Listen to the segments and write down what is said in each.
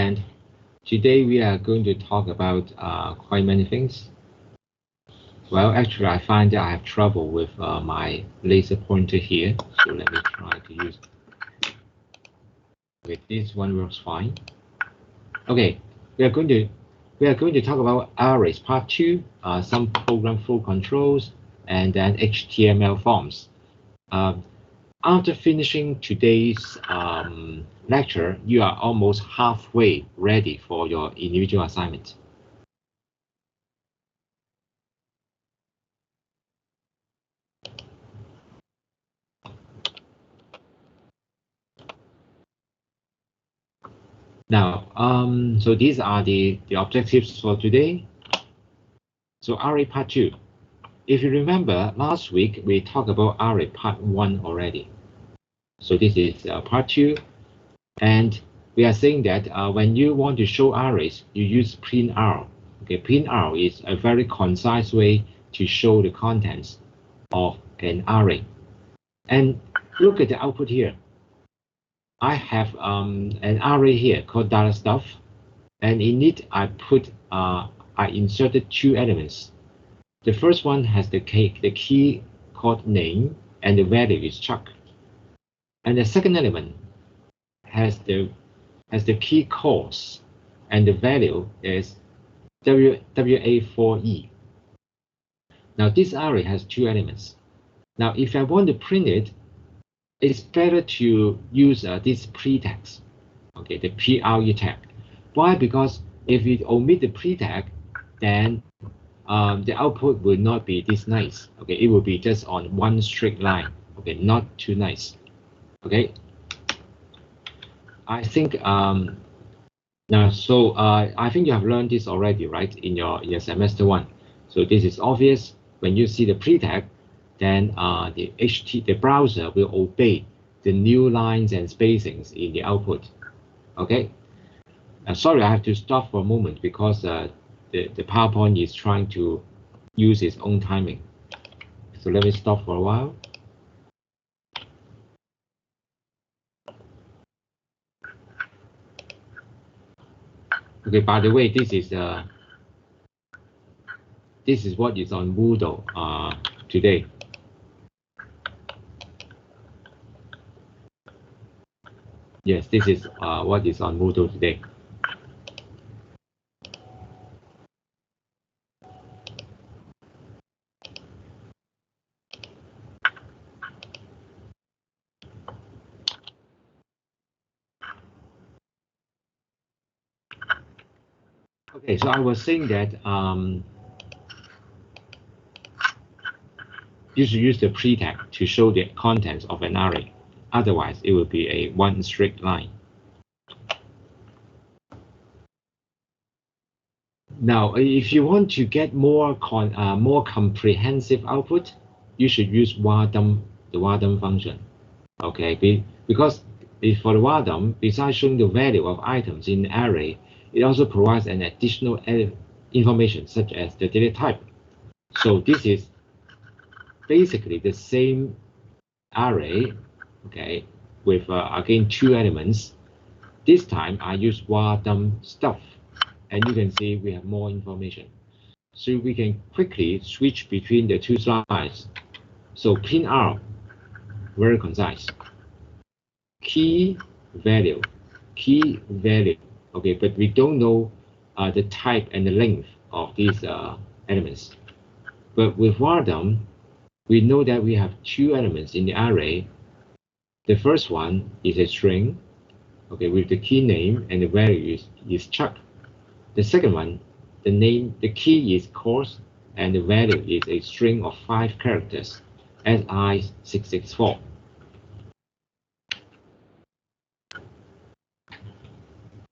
and today we are going to talk about quite many things. Well, actually, I find that I have trouble with my laser pointer here, so let me try to use. Okay, this one works fine. Okay, we are going to talk about arrays part 2, some program flow controls, and then HTML forms. After finishing today's lecture, you are almost halfway ready for your individual assignment. Now, so these are the objectives for today. So array part 2. If you remember, last week we talked about array part 1 already. So this is part 2. And we are saying that when you want to show arrays, you use printr. Okay, printr is a very concise way to show the contents of an array. And look at the output here. I have an array here called data stuff, and in it I inserted 2 elements. The first one has the key called name, and the value is Chuck. And the second element has the key course, and the value is WA4E. Now this array has 2 elements. Now if I want to print it, it's better to use this pretext, okay, the PRE tag. Why? Because if we omit the pre-tag, then the output will not be this nice. Okay, it will be just on one straight line. Okay, not too nice. Okay, I think now, so I think you have learned this already, right? In your semester 1. So this is obvious. When you see the pre-tag, then the browser will obey the new lines and spacings in the output. Okay. Sorry, I have to stop for a moment because the PowerPoint is trying to use its own timing. So let me stop for a while. Okay, by the way, this is what is on Moodle today. Yes, this is what is on Moodle today. Okay, so I was saying that you should use the pre-tag to show the contents of an array. Otherwise, it will be a one straight line. Now, if you want to get more comprehensive output, you should use WADUM, the WADUM function. Okay, because for the WADUM, besides showing the value of items in the array, it also provides an additional information such as the data type. So this is basically the same array, okay, with again 2 elements. This time I use WADUM stuff, and you can see we have more information. So we can quickly switch between the 2 slides. So printr, very concise. Key value. Okay, but we don't know the type and the length of these elements. But with WADUM, we know that we have 2 elements in the array. The first one is a string, okay, with the key name, and the value is Chuck. The second one, the key is course, and the value is a string of 5 characters, SI664.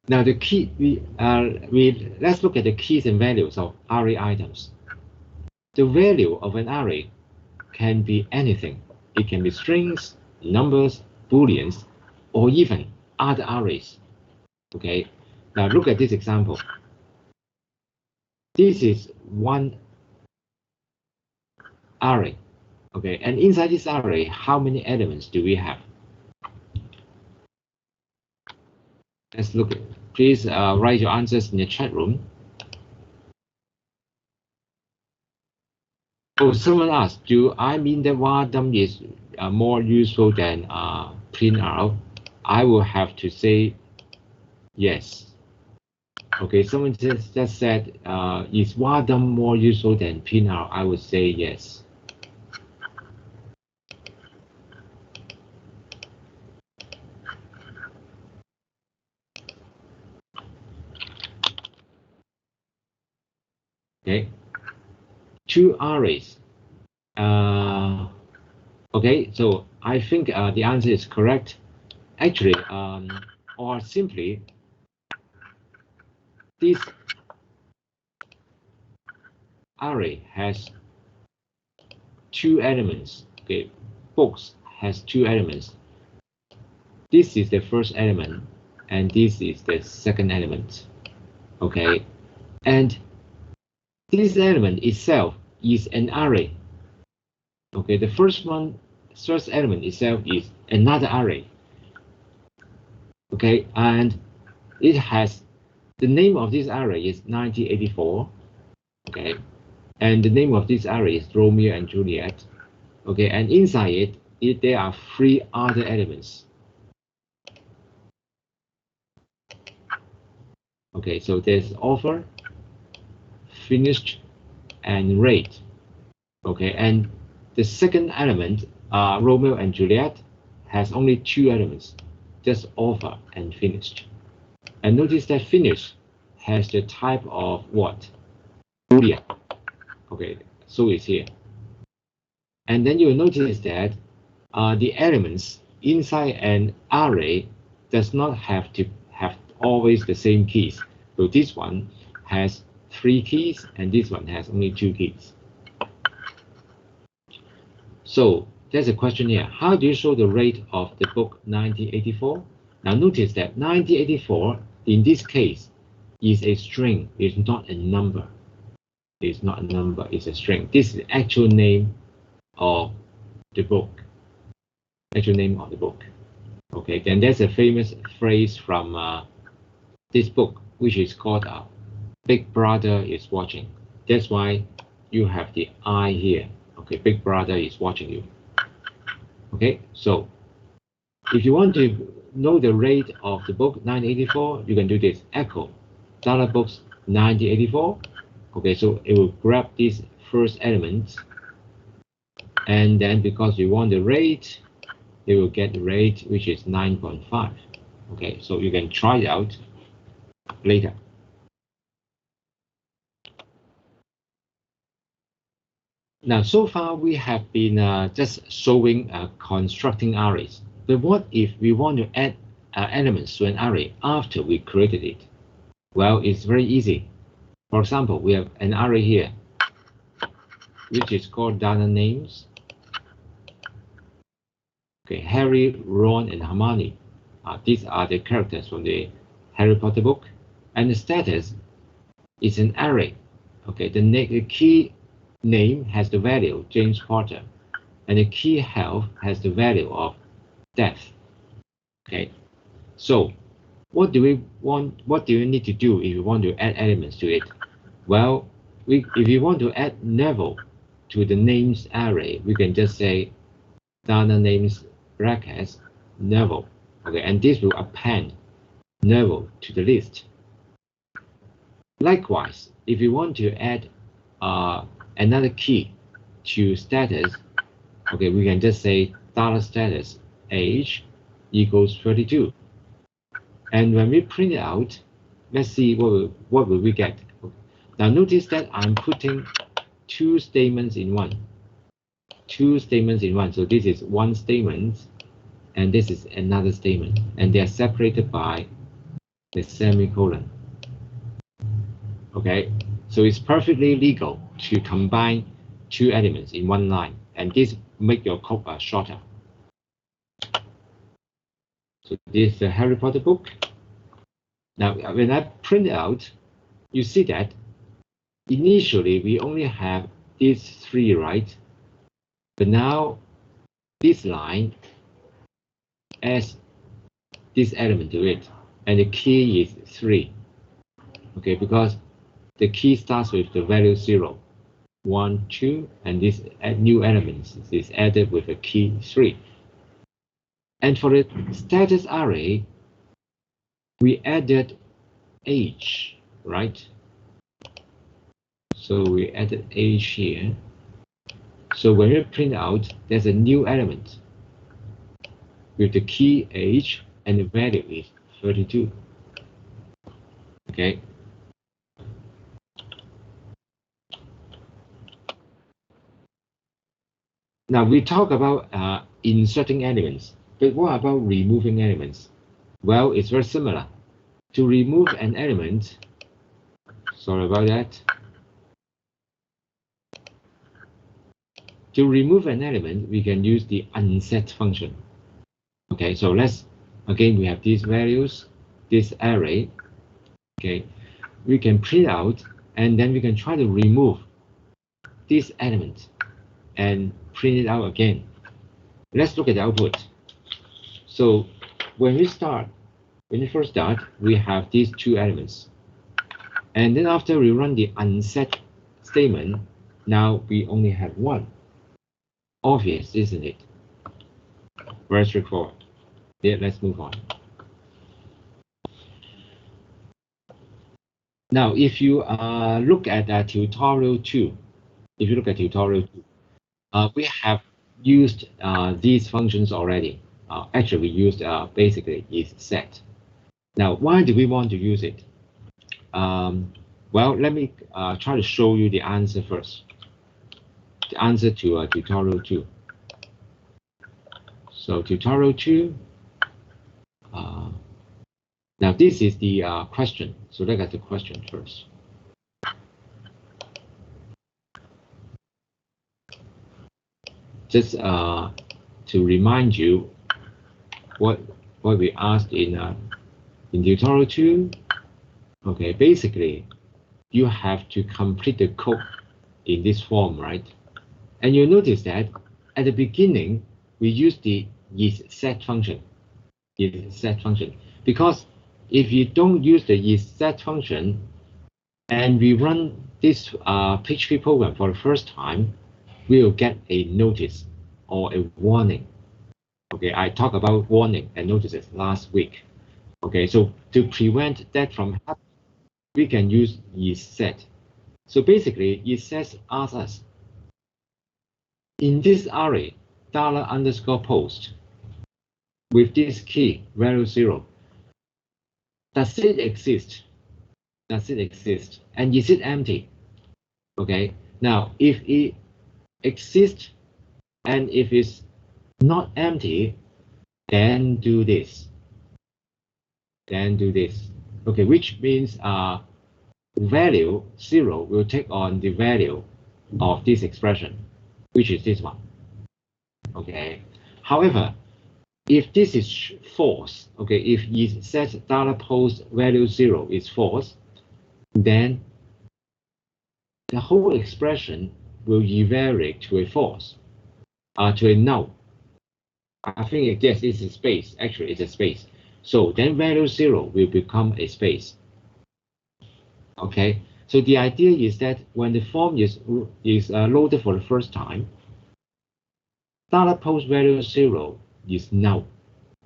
Now the key, let's look at the keys and values of array items. The value of an array can be anything. It can be strings, numbers, booleans, or even other arrays. Okay, now look at this example. This is one array. Okay, and inside this array, how many elements do we have? Let's look. Please write your answers in the chat room. Oh, someone asked, do I mean that Wadam is more useful than print out? I will have to say yes. Okay, someone just said, is Wadam more useful than print out? I would say yes. Okay, two arrays. Okay, so I think the answer is correct. Actually, or simply, this array has two elements. Okay, books has two elements. This is the first element, and this is the second element. Okay, and this element itself is an array. Okay, the first element itself is another array. Okay, and it has the name of this array is 1984. Okay, and the name of this array is Romeo and Juliet. Okay, and inside it there are three other elements. Okay, so there's offer, finished, and rate. Okay, and the second element, Romeo and Juliet, has only two elements, just offer and finished. And notice that finish has the type of what? Boolean. Okay, so it's here. And then you'll notice that the elements inside an array does not have to have always the same keys. So this one has 3 keys and this one has only 2 keys. So there's a question here. How do you show the rate of the book 1984? Now notice that 1984 in this case is a string, it's not a number. It's not a number, it's a string. This is the actual name of the book. Actual name of the book. Okay, then there's a famous phrase from this book, which is called Big Brother is watching. That's why you have the I here. Okay, Big Brother is watching you. Okay, so if you want to know the rate of the book 1984, you can do this. Echo $books 1984. Okay, so it will grab this first element, and then because you want the rate, it will get the rate, which is 9.5. Okay, so you can try it out later. Now, so far we have been just showing constructing arrays. But what if we want to add elements to an array after we created it? Well, it's very easy. For example, we have an array here, which is called data names. Okay, Harry, Ron, and Hermione. These are the characters from the Harry Potter book. And the status is an array. Okay, the key name has the value James Potter, and the key health has the value of death. Okay, so what do we want? What do you need to do if you want to add elements to it? Well, if you want to add Neville to the names array, we can just say data names brackets Neville. Okay, and this will append Neville to the list. Likewise, if you want to add another key to status, okay, we can just say $status age equals 32. And when we print it out, let's see what will we get. Now notice that I'm putting two statements in one. Two statements in one. So this is one statement, and this is another statement, and they are separated by the semicolon. Okay, so it's perfectly legal to combine two elements in one line, and this make your code shorter. So this is the Harry Potter book. Now, when I print it out, you see that initially we only have these three, right? But now this line adds this element to it. and the key is 3. Okay, because the key starts with the value 0, 1, 2, and this new element is added with a key 3. And for the status array, we added age, right? So we added age here. So when we print out, there's a new element with the key age, and the value is 32. Okay. Now we talk about inserting elements, but what about removing elements? Well, it's very similar. To remove an element, sorry about that. To remove an element, we can use the unset function. Okay, so again, we have these values, this array. Okay, we can print out, and then we can try to remove this element and print it out again. Let's look at the output. So when we first start, we have these 2 elements. And then after we run the unset statement, now we only have 1. Obvious, isn't it? Very straightforward. Yeah, let's move on. Now, if you look at tutorial 2, we have used these functions already. Actually, we used basically is set. Now, why do we want to use it? Well, let me try to show you the answer first. The answer to tutorial 2. So tutorial 2. Now this is the question. So look at the question first. Just to remind you what we asked in tutorial 2. Okay, basically you have to complete the code in this form, right? And you notice that at the beginning we use the isSet function. Because if you don't use the isSet function and we run this PHP program for the first time, we will get a notice or a warning. Okay, I talked about warning and notices last week. Okay, so to prevent that from happening, we can use isSet. So basically, isSet asks us, in this array, $_post, with this key, value 0, does it exist? And is it empty? Okay, now if it exists and if it's not empty, then do this. Okay, which means value 0 will take on the value of this expression, which is this one. Okay, however, if this is false, okay, if isSet $post value 0 is false, then the whole expression will evaluate to a false, to a null. I think yes, it's a space. Actually, it's a space. So then value 0 will become a space. Okay. So the idea is that when the form is loaded for the first time, $post value 0 is null.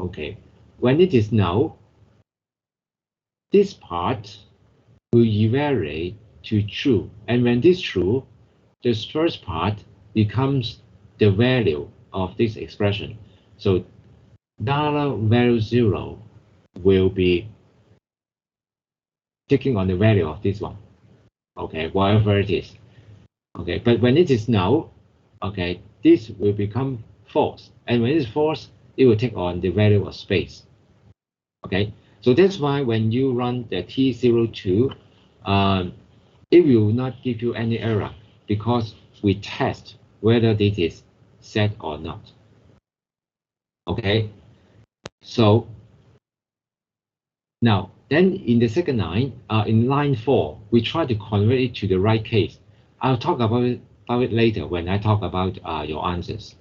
Okay. When it is null, this part will evaluate to true, and when this true, this first part becomes the value of this expression. So $value 0 will be taking on the value of this one. Okay, whatever it is. Okay, but when it is null, okay, this will become false, and when it's false, it will take on the value of space. Okay, so that's why when you run the T02, it will not give you any error because we test whether this is set or not. Okay, so now then in the second line, in line 4, we try to convert it to the right case. I'll talk about it later when I talk about your answers.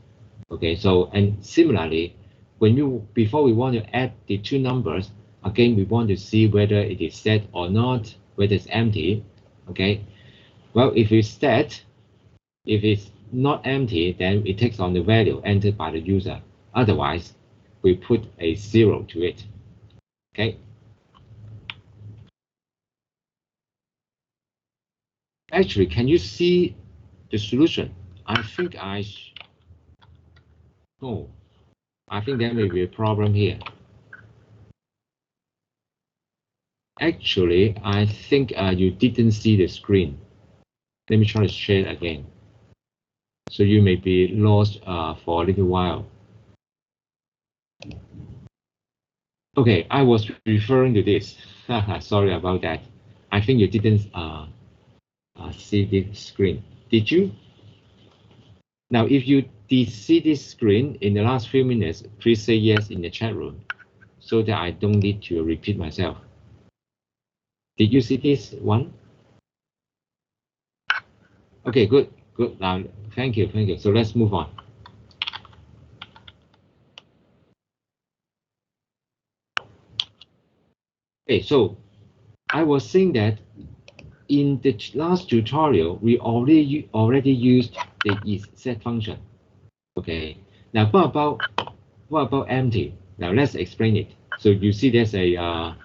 Okay, so and similarly, before we want to add the 2 numbers, Again, we want to see whether it is set or not, whether it's empty. Okay. Well, if it's set, if it's not empty, then it takes on the value entered by the user. Otherwise, we put a 0 to it. Okay. Actually, can you see the solution? I think oh, I think there may be a problem here. Actually, I think you didn't see the screen. Let me try to share it again. So you may be lost for a little while. Okay, I was referring to this. Sorry about that. I think you didn't see the screen. Did you? Now, if you did see this screen in the last few minutes, please say yes in the chat room so that I don't need to repeat myself. Did you see this one? Okay, good. Now, thank you. So let's move on. Okay, so I was saying that in the last tutorial, we already used the isSet function. Okay. Now, what about empty? Now let's explain it. So you see, there's a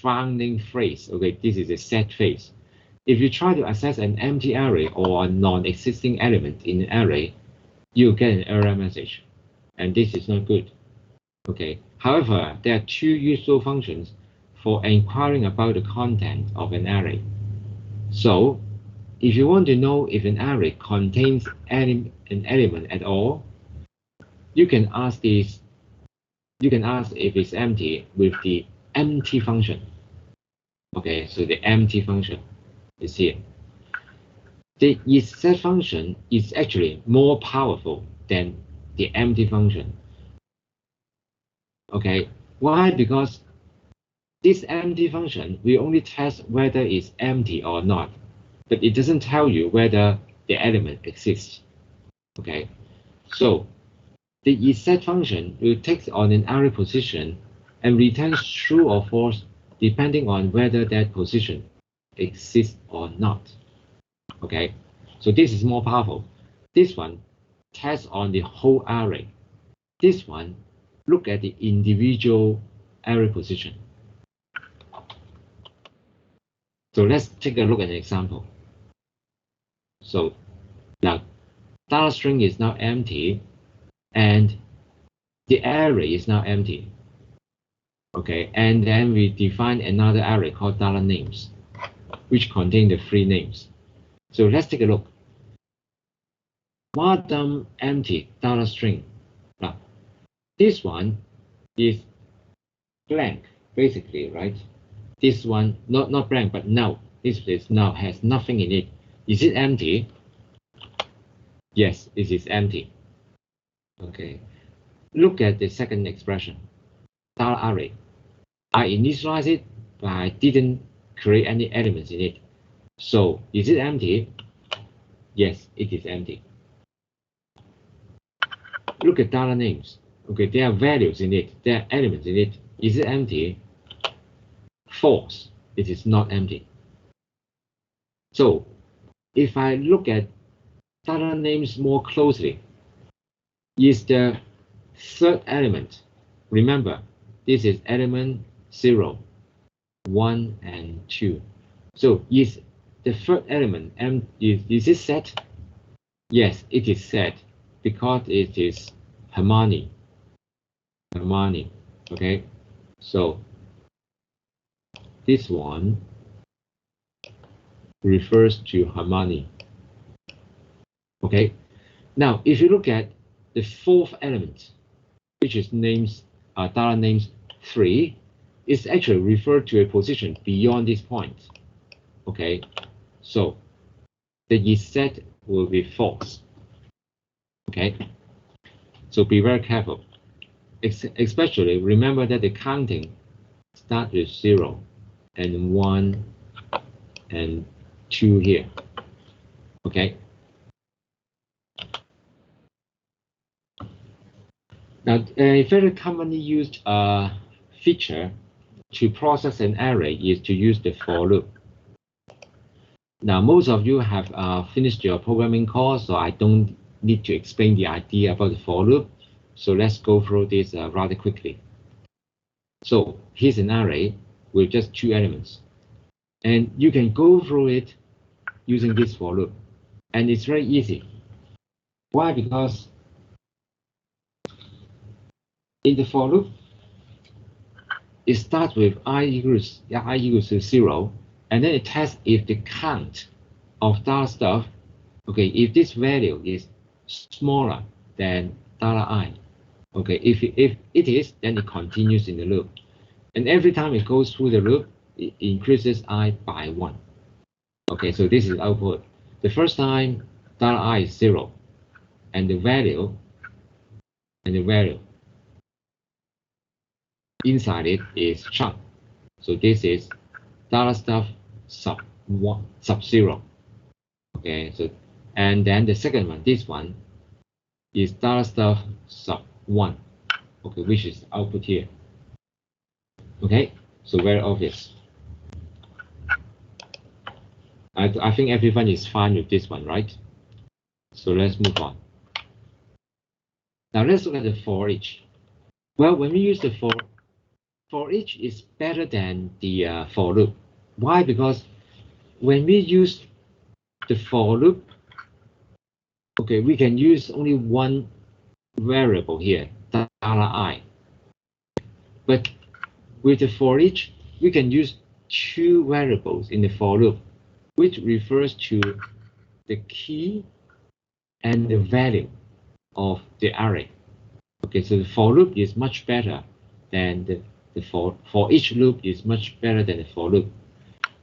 founding phrase. Okay, this is a set phrase. If you try to access an empty array or a non-existing element in an array, you get an error message, and this is not good. Okay. However, there are two useful functions for inquiring about the content of an array. So, if you want to know if an array contains an element at all, you can ask this. You can ask if it's empty with the empty function. Okay, so the empty function is here. The isSet function is actually more powerful than the empty function. Okay, why? Because this empty function will only test whether it's empty or not, but it doesn't tell you whether the element exists. Okay, so the isSet function will take on an array position and returns true or false depending on whether that position exists or not. Okay, so this is more powerful. This one tests on the whole array. This one look at the individual array position. So let's take a look at an example. So now data string is now empty and the array is now empty. Okay, and then we define another array called data names, which contain the three names. So let's take a look. Modem empty data string. Now, this one is blank, basically, right? This one, not blank, but null. This is null, has nothing in it. Is it empty? Yes, it is empty. Okay. Look at the second expression, data array. I initialize it, but I didn't create any elements in it. So, is it empty? Yes, it is empty. Look at data names. Okay, there are values in it, there are elements in it. Is it empty? False. It is not empty. So, if I look at data names more closely, is the third element. Remember, this is element 0, 1, and 2. So, is the third element is it set? Yes, it is set because it is harmony. Harmony. Okay, so this one refers to harmony. Okay, now if you look at the fourth element, which is names data names 3, is actually referred to a position beyond this point. Okay, so the isSet will be false. Okay, so be very careful. Especially remember that the counting starts with 0 and 1 and 2 here. Okay. Now, a very commonly used feature to process an array is to use the for loop. Now, most of you have finished your programming course, so I don't need to explain the idea about the for loop. So let's go through this rather quickly. So here's an array with just 2 elements. And you can go through it using this for loop. And it's very easy. Why? Because in the for loop, it starts with I equals to 0, and then it tests if the count of $stuff, okay, if this value is smaller than $I, okay, if it is, then it continues in the loop. And every time it goes through the loop, it increases I by 1. Okay, so this is output. The first time $I is 0, and the value inside it is chunk. So this is $stuff sub 0. Okay, so and then the second one, this one is $stuff sub 1. Okay, which is output here. Okay, so very obvious. I think everyone is fine with this one, right? So let's move on. Now let's look at the for each. Well, when we use the for each is better than the for loop. Why? Because when we use the for loop, okay, we can use only one variable here, $I. But with the for each, we can use 2 variables in the for loop, which refers to the key and the value of the array. Okay, so the for loop is much better than the for each loop is much better than the for loop.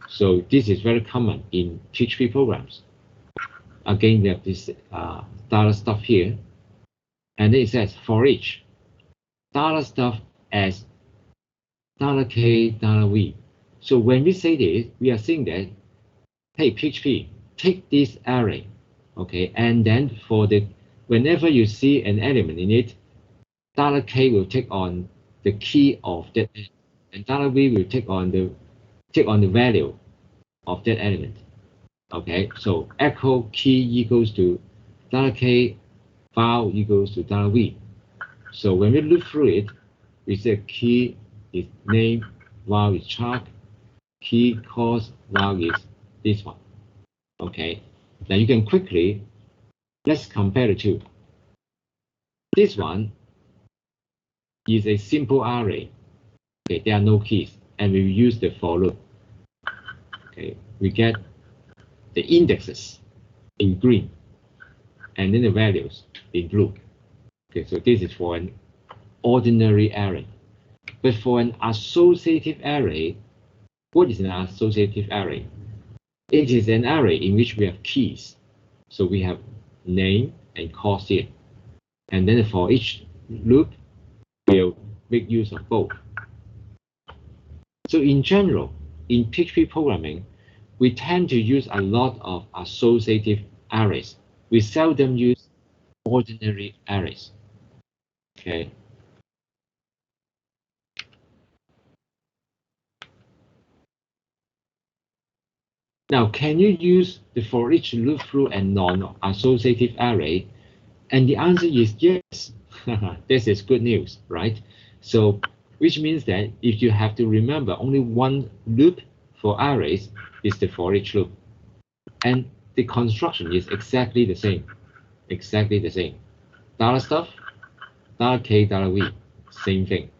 So this is very common in PHP programs. Again, we have this $stuff here, and then it says for each $stuff as $k $v. So when we say this, we are saying that, hey, PHP, take this array, okay, and then for the whenever you see an element in it, $k will take on the key of that, and $v will take on the value of that element. Okay, so echo key equals to $k, val equals to $v. So when we look through it, we say key is name, val is chart, key cost, val is this one. Okay, now you can quickly, let's compare the two. This one is a simple array. Okay, there are no keys, and we use the for loop. Okay, we get the indexes in green, and then the values in blue. Okay, so this is for an ordinary array. But for an associative array, what is an associative array? It is an array in which we have keys. So we have name and cost here. And then for each loop, we'll make use of both. So in general, in PHP programming, we tend to use a lot of associative arrays. We seldom use ordinary arrays. Okay. Now, can you use the for each loop through a non-associative array? And the answer is yes. This is good news, right? So, which means that if you have to remember only one loop for arrays, is the for each loop. And the construction is exactly the same. Exactly the same. $stuff, $k, $v, same thing.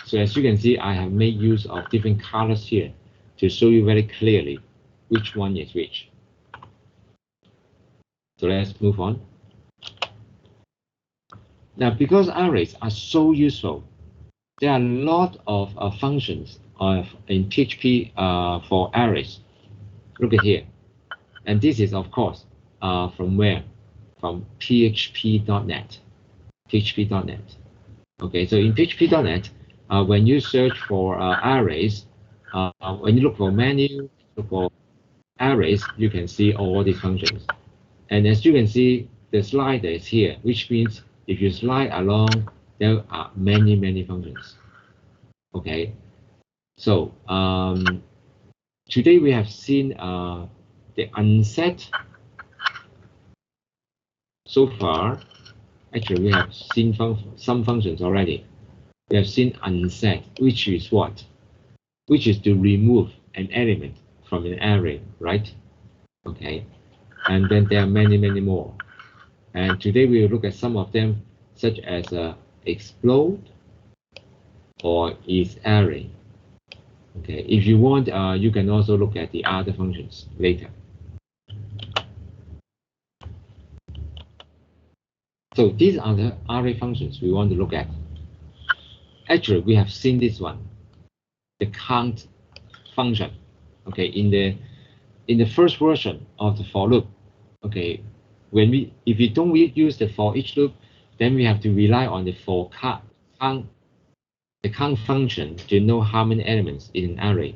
So as you can see, I have made use of different colors here to show you very clearly which one is which. So let's move on. Now, because arrays are so useful, there are a lot of functions in PHP for arrays. Look at here. And this is, of course, from where? From php.net. php.net. Okay, so in php.net, when you search for arrays, when you look for menu, look for arrays, you can see all these functions. And as you can see, the slider is here, which means if you slide along, there are many, many functions. Okay. So today we have seen the unset. So far, actually, we have seen some functions already. We have seen unset, which is what? Which is to remove an element from an array, right? Okay. And then there are many, many more. And today we will look at some of them, such as explode or isArray. Okay. If you want, you can also look at the other functions later. So these are the array functions we want to look at. Actually, we have seen this one, the count function. Okay, in the first version of the for loop. Okay, if we don't use the for each loop, then we have to rely on the for count function to know how many elements in an array,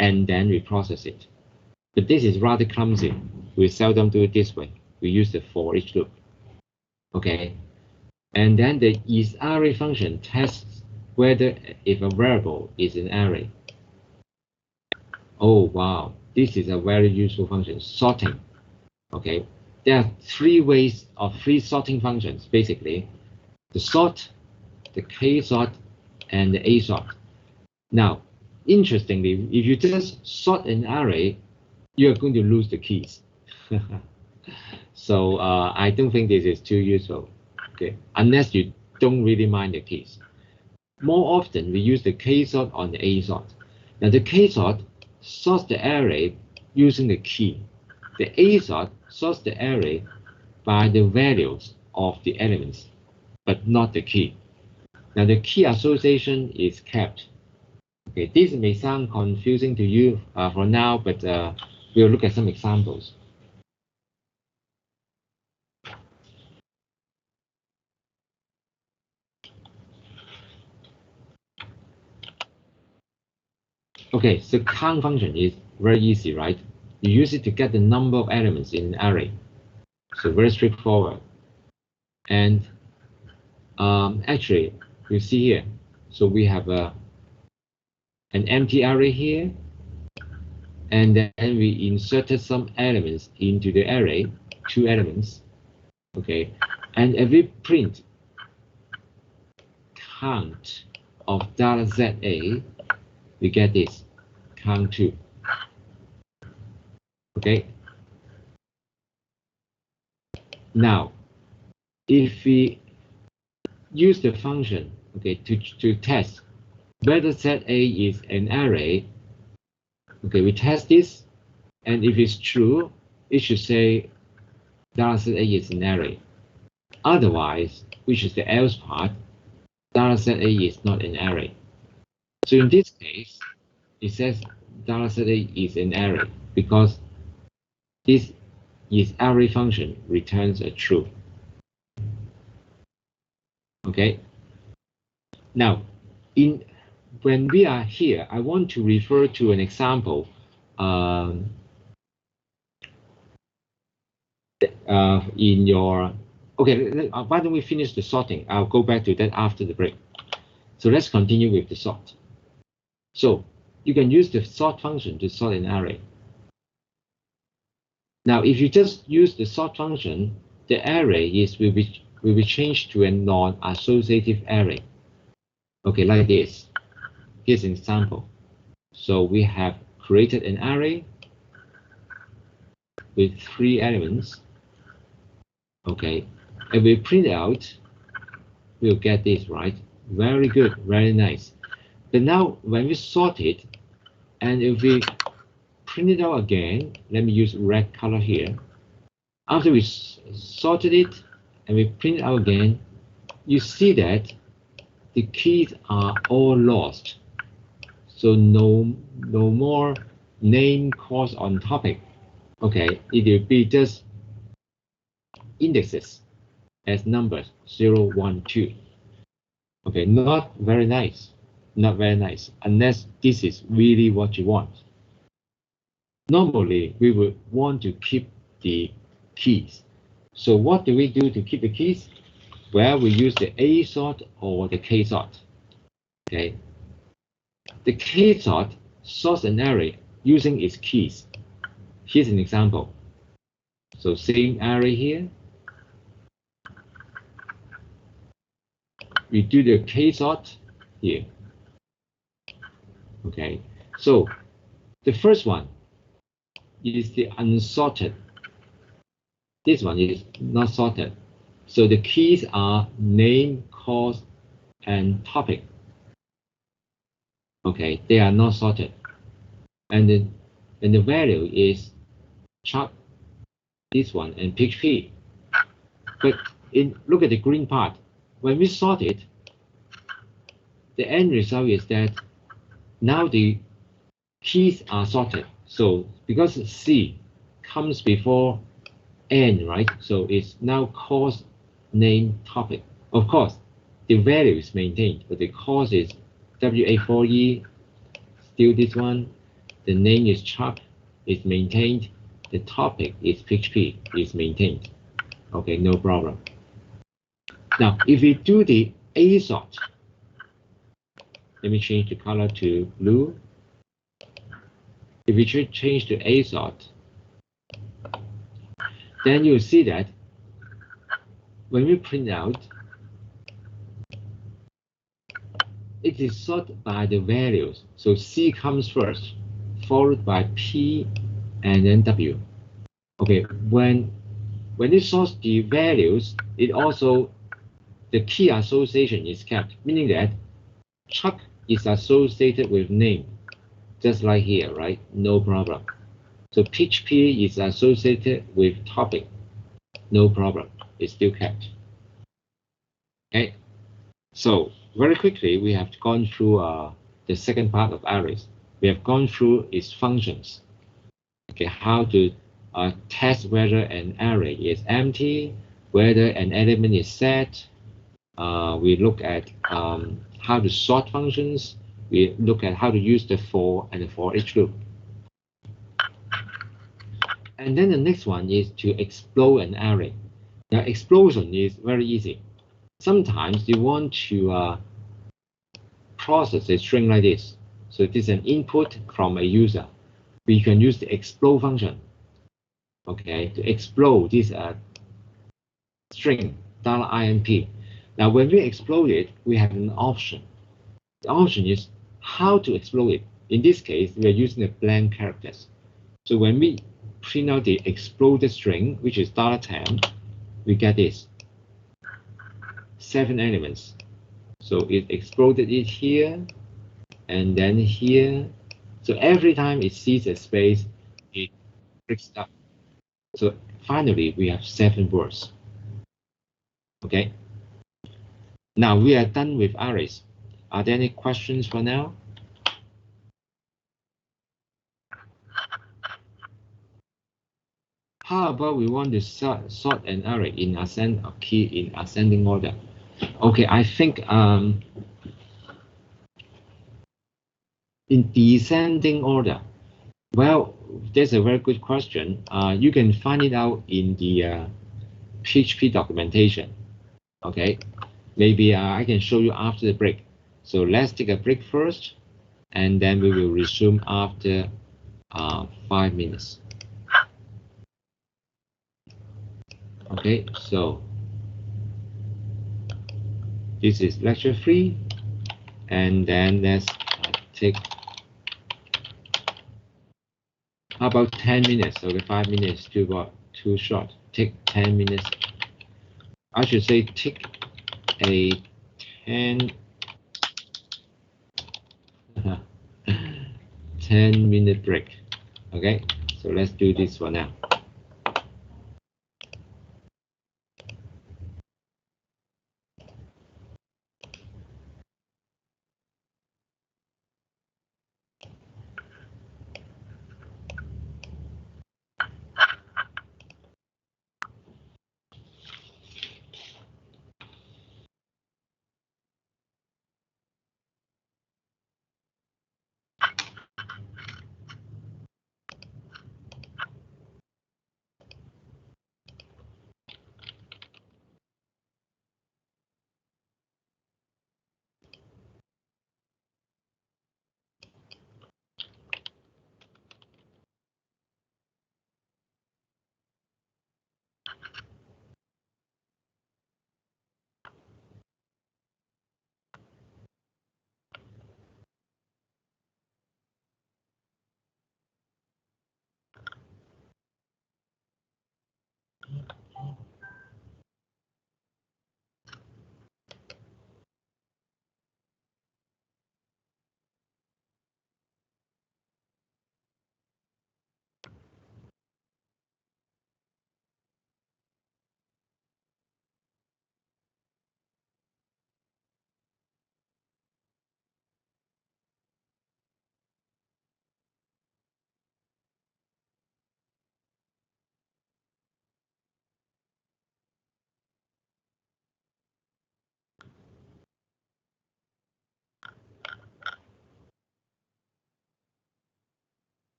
and then we process it. But this is rather clumsy. We seldom do it this way. We use the for each loop. Okay, and then the isArray function tests whether if a variable is an array. Oh wow, this is a very useful function, sorting. Okay, there are three sorting functions basically: the sort, the k-sort, and the a-sort. Now, interestingly, if you just sort an array, you are going to lose the keys. So I don't think this is too useful. Okay, unless you don't really mind the keys. More often, we use the k-sort on the a-sort. Now, the k-sort sorts the array using the key. The a-sort sorts the array by the values of the elements, but not the key. Now, the key association is kept. Okay, this may sound confusing to you for now, but we'll look at some examples. Okay, so count function is very easy, right? You use it to get the number of elements in an array. So very straightforward. And actually, you see here, so we have an empty array here, and then we inserted some elements into the array, 2 elements. Okay, and if we print count of $ZA, we get this count 2. Okay. Now, if we use the function, okay, to test whether ZA is an array, okay, we test this, and if it's true, it should say $ZA is an array. Otherwise, which is the else part, $ZA is not an array. So in this case, it says $ZA is an array because this isArray function returns a true. Okay. Now, when we are here, I want to refer to an example in your. Okay, why don't we finish the sorting? I'll go back to that after the break. So let's continue with the sort. So you can use the sort function to sort an array. Now, if you just use the sort function, the array will be changed to a non-associative array. Okay, like this. Here's an example. So we have created an array with 3 elements. Okay, and we print out, we'll get this, right? Very good, very nice. But now when we sort it, and if we print it out again, let me use red color here. After we sorted it and we print it out again, you see that the keys are all lost. So no more name, course on topic. Okay, it will be just indexes as numbers 0, 1, 2. Okay, not very nice. Not very nice, unless this is really what you want. Normally, we would want to keep the keys. So what do we do to keep the keys? Well, we use the A sort or the K sort. Okay. The K-sort sorts an array using its keys. Here's an example. So same array here. We do the K-sort here. Okay, so the first one is the unsorted. This one is not sorted. So the keys are name, course, and topic. Okay, they are not sorted. And the value is Chuck, this one, and PHP. But look at the green part. When we sort it, the end result is that now the keys are sorted. So because C comes before N, right? So it's now course, name, topic. Of course, the value is maintained, but the course is WA4E, still this one. The name is Chuck, is maintained. The topic is PHP, is maintained. Okay, no problem. Now, if we do the A sort, let me change the color to blue. If we change to A sort, then you'll see that when we print out, it is sorted by the values. So C comes first, followed by P and then W. Okay, when it sorts the values, it also, the key association is kept, meaning that Chuck is associated with name, just like here, right? No problem. So PHP is associated with topic, no problem. It's still kept. Okay, so very quickly, we have gone through the second part of arrays. We have gone through its functions. Okay, how to test whether an array is empty, whether an element is set. We look at how to sort functions. We look at how to use the for and the for each loop. And then the next one is to explode an array. Now, explosion is very easy. Sometimes you want to process a string like this. So this is an input from a user. We can use the explode function, okay, to explode this string $int. Now, when we explode it, we have an option. The option is how to explode it. In this case, we are using the blank characters. So when we print out the exploded string, which is $10, we get this 7 elements. So it exploded it here and then here. So every time it sees a space, it breaks up. So finally, we have 7 words. Okay. Now we are done with arrays. Are there any questions for now? How about we want to sort an array in ascending order? Okay, I think in descending order. Well, that's a very good question. You can find it out in the PHP documentation. Okay, maybe I can show you after the break. So let's take a break first, and then we will resume after 5 minutes. Okay, so this is lecture 3, and then let's take, how about 10 minutes? Okay, 5 minutes too short. Take 10 minutes. I should say take a 10-minute break. Okay, so let's do this for now.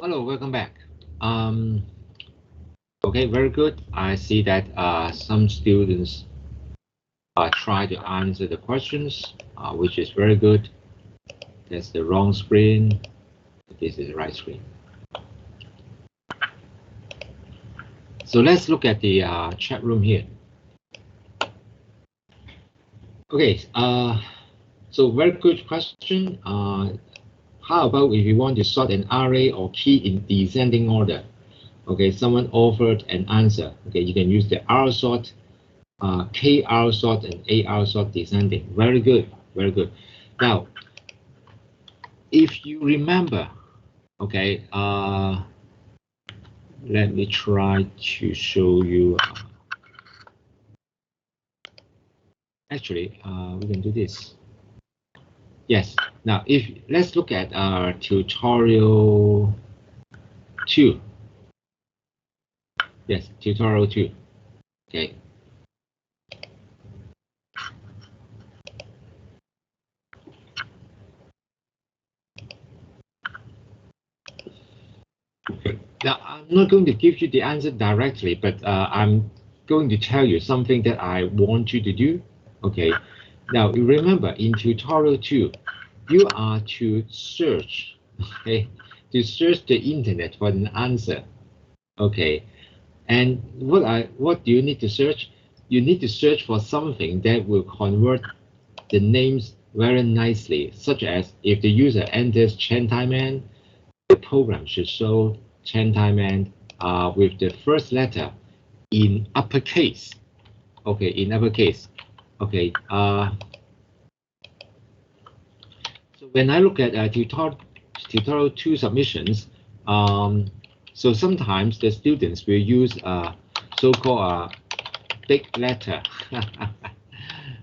Hello, welcome back. Okay, very good. I see that some students try to answer the questions, which is very good. That's the wrong screen. This is the right screen. So let's look at the chat room here. Okay, so very good question. How about if you want to sort an array or key in descending order? Okay, someone offered an answer. Okay, you can use the R sort, K R sort, and A R sort descending. Very good, very good. Now, if you remember, okay, let me try to show you. Actually, we can do this. Yes. Now, let's look at our tutorial 2. Yes, tutorial 2. Okay. Now, I'm not going to give you the answer directly, but I'm going to tell you something that I want you to do. Okay. Now, you remember in tutorial 2, you are to search, okay, to search the internet for an answer. Okay. And what do you need to search? You need to search for something that will convert the names very nicely, such as if the user enters Chen Taiman, the program should show Chen Taiman with the first letter in uppercase. Okay, in uppercase. Okay. So when I look at tutorial 2 submissions, so sometimes the students will use so-called big letter.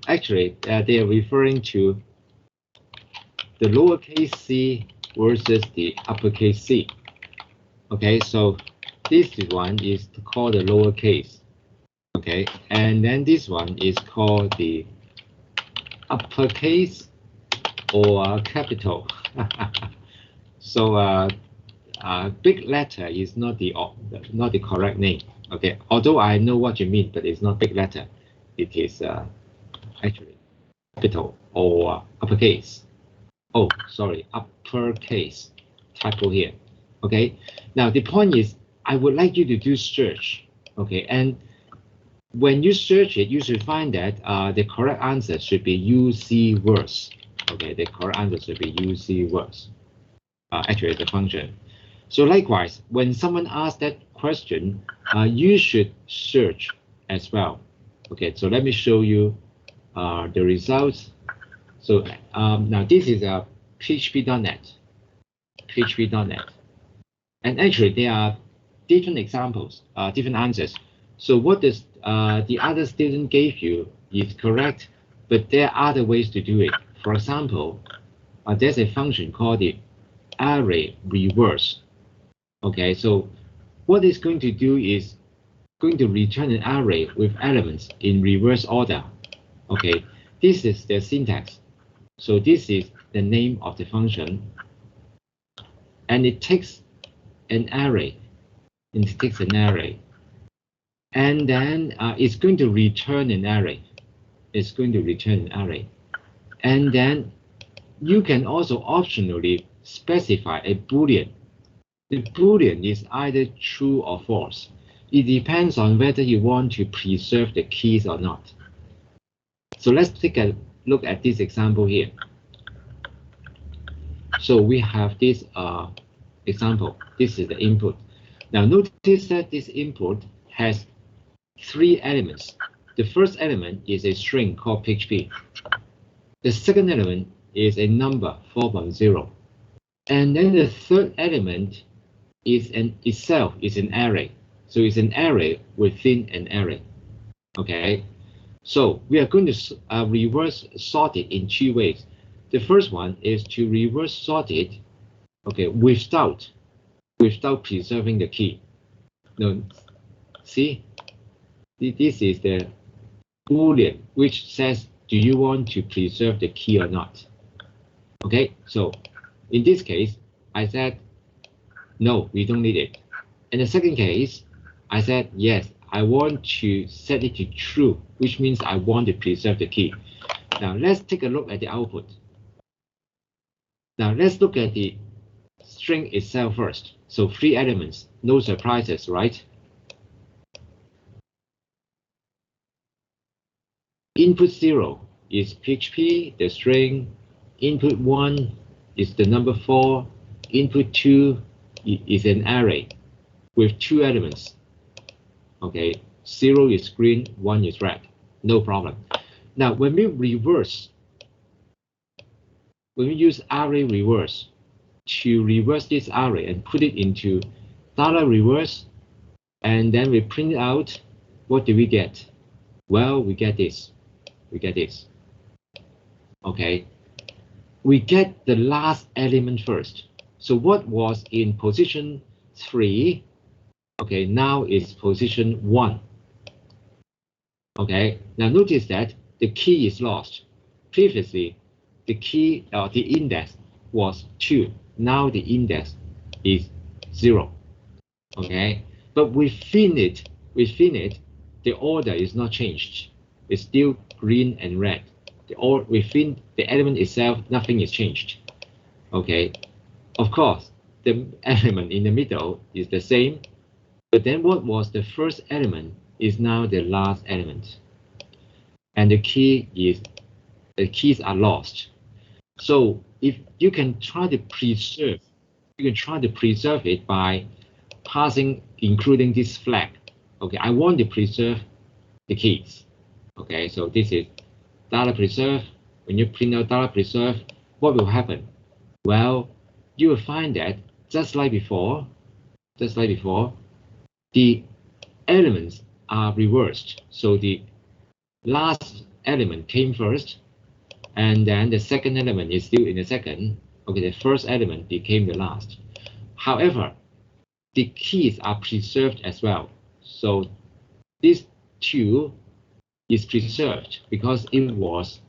Actually, they are referring to the lowercase c versus the uppercase c. Okay, so this one is called the lowercase. Okay, and then this one is called the uppercase or capital. So big letter is not the correct name. Okay, although I know what you mean, but it's not big letter. It is actually capital or uppercase. Oh, sorry, uppercase. Typo here. Okay. Now the point is, I would like you to do search. Okay, and when you search it, you should find that the correct answer should be UC words. Okay, the correct answer should be UC words. Actually, the function. So likewise, when someone asks that question, you should search as well. Okay, so let me show you the results. So now this is a PHP.NET. PHP.NET. And actually, there are different examples, different answers. So what does the other student gave you is correct, but there are other ways to do it. For example, there's a function called the array reverse. Okay, so what it's going to do is going to return an array with elements in reverse order. Okay, this is the syntax. So this is the name of the function, and it takes an array, and then it's going to return an array. It's going to return an array, and then you can also optionally specify a Boolean. The Boolean is either true or false. It depends on whether you want to preserve the keys or not. So let's take a look at this example here. So we have this example. This is the input. Now notice that this input has 3 elements. The first element is a string called PHP. The second element is a number 410. And then the third element is itself is an array. So it's an array within an array. Okay. So we are going to reverse sort it in 2 ways. The first one is to reverse sort it, okay, without preserving the key. Now, see, this is the Boolean, which says, do you want to preserve the key or not? Okay, so in this case, I said No, we don't need it. In the second case, I said, yes, I want to set it to true, which means I want to preserve the key. Now let's take a look at the output. Now let's look at the string itself first. So 3 elements, no surprises, right? Input 0 is PHP, the string. Input 1 is the number 4. Input 2 is an array with 2 elements. Okay, 0 is green, 1 is red, no problem. Now, when we use array reverse to reverse this array and put it into $reverse, and then we print out, what do we get? Well, we get this. Okay, we get the last element first. So what was in position 3, okay, now is position 1. Okay, now notice that the key is lost. Previously, the key or the index was 2. Now the index is 0. Okay, but within it, the order is not changed. It's still green and red. Within the element itself, nothing is changed. Okay, of course, the element in the middle is the same, but then what was the first element is now the last element, and the keys are lost. So if you can try to preserve, it by including this flag. Okay, I want to preserve the keys. Okay, so this is $preserve. When you print out $preserve, what will happen? Well, you will find that just like before, the elements are reversed. So the last element came first, and then the second element is still in the second. Okay, the first element became the last. However, the keys are preserved as well. So this 2 is preserved because it was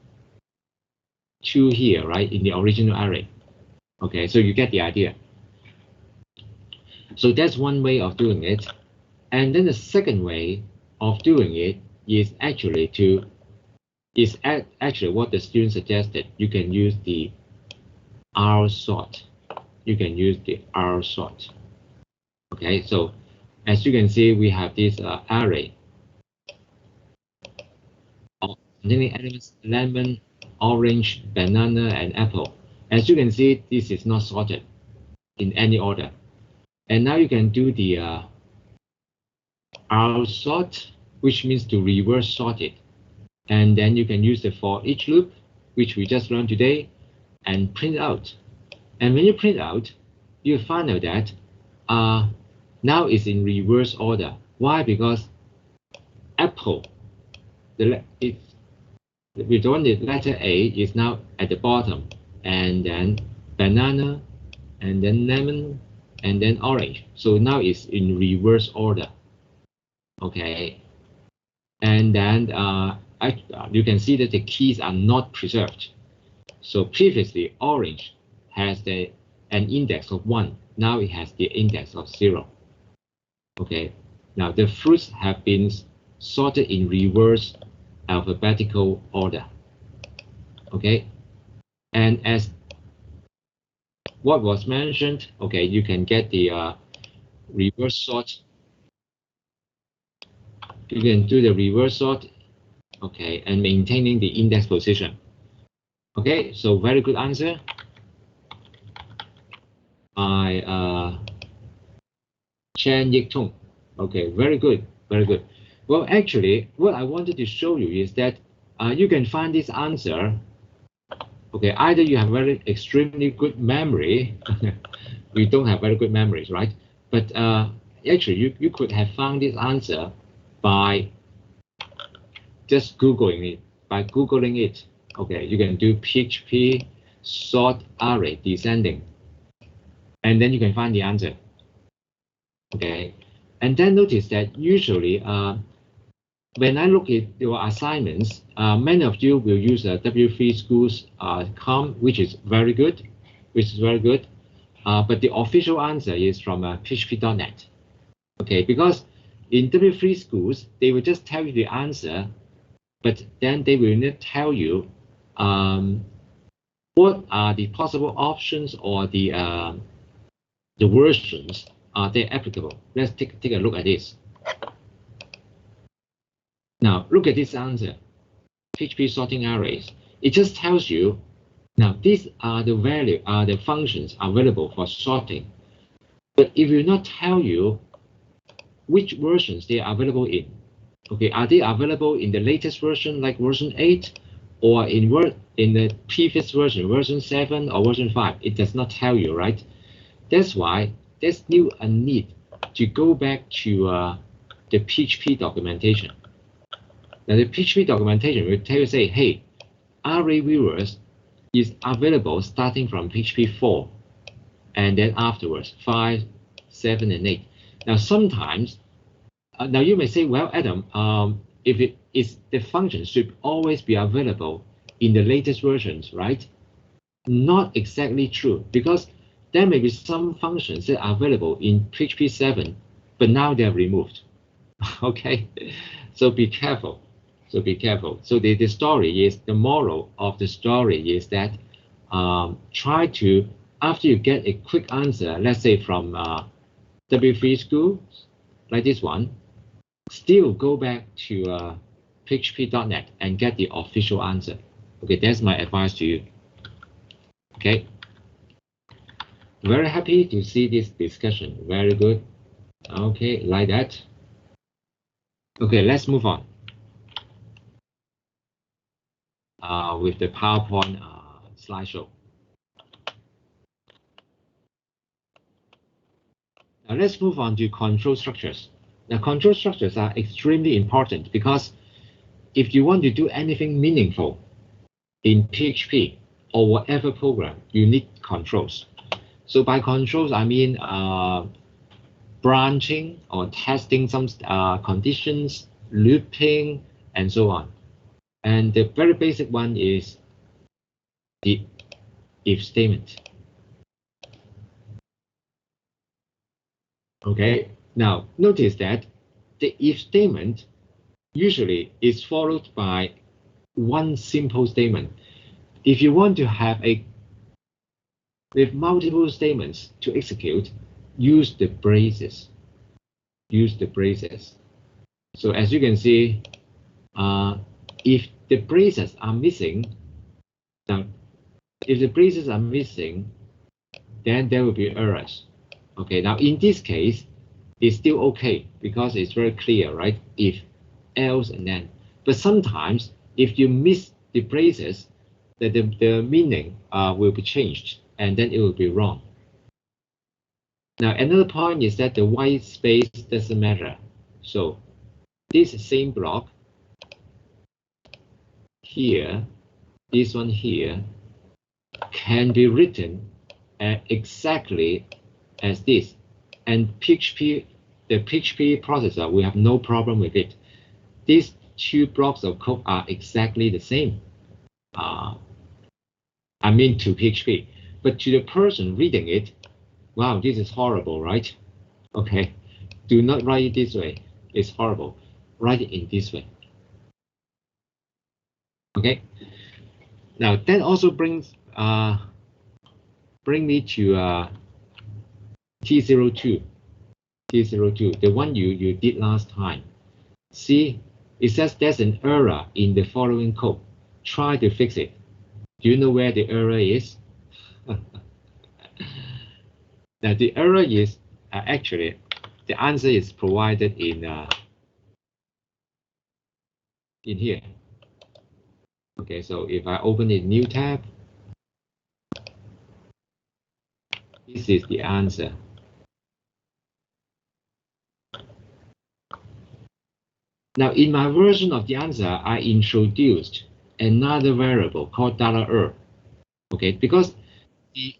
2 here, right, in the original array. Okay, so you get the idea. So that's one way of doing it. And then the second way of doing it is actually what the student suggested. You can use the R sort. Okay, so as you can see, we have this array containing elements lemon, orange, banana, and apple. As you can see, this is not sorted in any order. And now you can do the R sort, which means to reverse sort it. And then you can use the for each loop, which we just learned today, and print out. And when you print out, you find out that now it's in reverse order. Why? Because apple, with the letter A, is now at the bottom, and then banana, and then lemon, and then orange. So now it's in reverse order. Okay, and then you can see that the keys are not preserved. So previously, orange has an index of 1. Now it has the index of 0. Okay, now the fruits have been sorted in reverse alphabetical order. Okay, and as what was mentioned, okay, you can get the reverse sort. You can do the reverse sort, okay, and maintaining the index position. Okay, so very good answer by Chen Yik-tung. Okay, very good. Well, actually, what I wanted to show you is that you can find this answer. Okay, either you have extremely good memory, we don't have very good memories, right? But actually, you could have found this answer by just Googling it. Okay, you can do PHP sort array descending, and then you can find the answer. Okay, and then notice that usually when I look at your assignments, many of you will use W3 Schools.com, which is very good. but the official answer is from php.net. Okay, because in W3 schools, they will just tell you the answer, but then they will not tell you what are the possible options or the versions are they applicable. Let's take a look at this. Now, look at this answer, PHP sorting arrays. It just tells you, now these are the functions available for sorting. But it will not tell you which versions they are available in. Okay, are they available in the latest version, like version 8, or in the previous version, version 7 or version 5? It does not tell you, right? That's why there's still a need to go back to the PHP documentation. Now, the PHP documentation will tell you, say, hey, array viewers is available starting from PHP 4, and then afterwards 5, 7, and 8. Now, sometimes, now you may say, well, Adam, if it is the function should always be available in the latest versions, right? Not exactly true, because there may be some functions that are available in PHP 7, but now they're removed. Okay, so be careful. So be careful. So the story is, the moral of the story is that try to, after you get a quick answer, let's say from W3 school, like this one, still go back to php.net and get the official answer. Okay, that's my advice to you. Okay. Very happy to see this discussion. Very good. Okay, like that. Okay, let's move on with the PowerPoint slideshow. Now let's move on to control structures. Now, control structures are extremely important because if you want to do anything meaningful in PHP or whatever program, you need controls. So by controls, I mean branching or testing some conditions, looping, and so on. And the very basic one is the if statement. Okay, now notice that the if statement usually is followed by one simple statement. If you want to have with multiple statements to execute, use the braces. Use the braces. So as you can see, if the braces are missing, now if the braces are missing, then there will be errors. Okay, now in this case, it's still okay because it's very clear, right? If, else, and then. But sometimes, if you miss the braces, the meaning will be changed, and then it will be wrong. Now, another point is that the white space doesn't matter. So this same block here, this one here, can be written exactly as this. And PHP, the PHP processor, we have no problem with it. These two blocks of code are exactly the same. I mean to PHP, but to the person reading it, wow, this is horrible, right? Okay, do not write it this way. It's horrible. Write it in this way. Okay. Now that also brings bring me to T02, the one you did last time. See, it says there's an error in the following code. Try to fix it. Do you know where the error is? Now the error is actually the answer is provided in here. Okay, so if I open a new tab, this is the answer. Now, in my version of the answer, I introduced another variable called $. Okay, because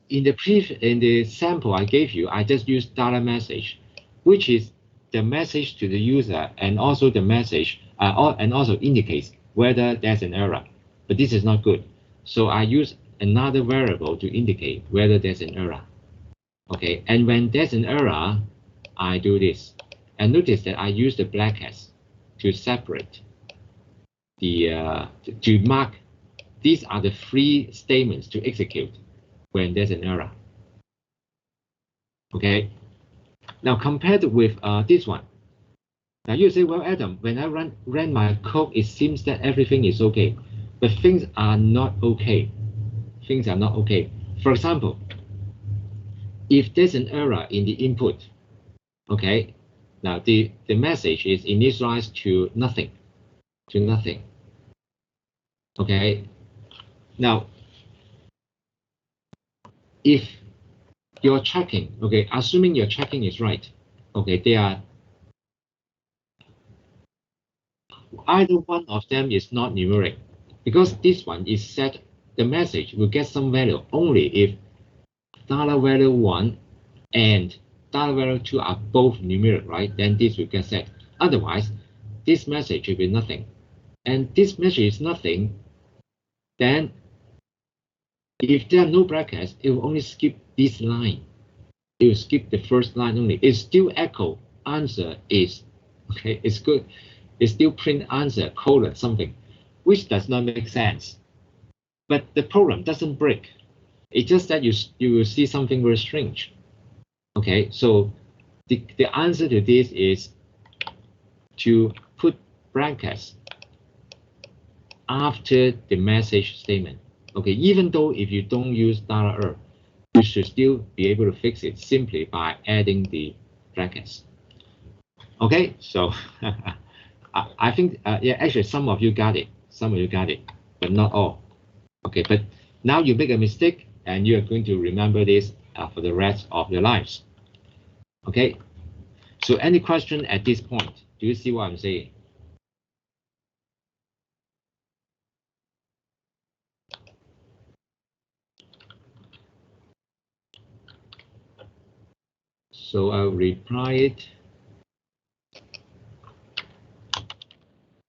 in the sample I gave you, I just used $message, which is the message to the user and also the message and also indicates whether there's an error. But this is not good. So I use another variable to indicate whether there's an error. Okay, and when there's an error, I do this. And notice that I use the brackets to separate the to mark. These are the free statements to execute when there's an error. Okay. Now compared with this one. Now you say, well, Adam, when I ran my code, it seems that everything is okay, but things are not okay. Things are not okay. For example, if there's an error in the input, okay, now the message is initialized to nothing, okay. Now, if you're checking, okay, assuming your checking is right, okay, they are either one of them is not numeric, because this one is set. The message will get some value only if $value1 and $value2 are both numeric, right? Then this will get set. Otherwise, this message will be nothing. And this message is nothing, then if there are no brackets, it will only skip this line. It will skip the first line only. It still echo answer is, okay, it's good. It still print answer colon something, which does not make sense. But the program doesn't break. It's just that you will see something very strange. Okay, so the answer to this is to put brackets after the message statement. Okay, even though if you don't use $, you should still be able to fix it simply by adding the brackets. Okay, so I think yeah, actually some of you got it, but not all. Okay, but now you make a mistake and you are going to remember this for the rest of your lives. Okay, so any question at this point? Do you see what I'm saying? So I'll reply it.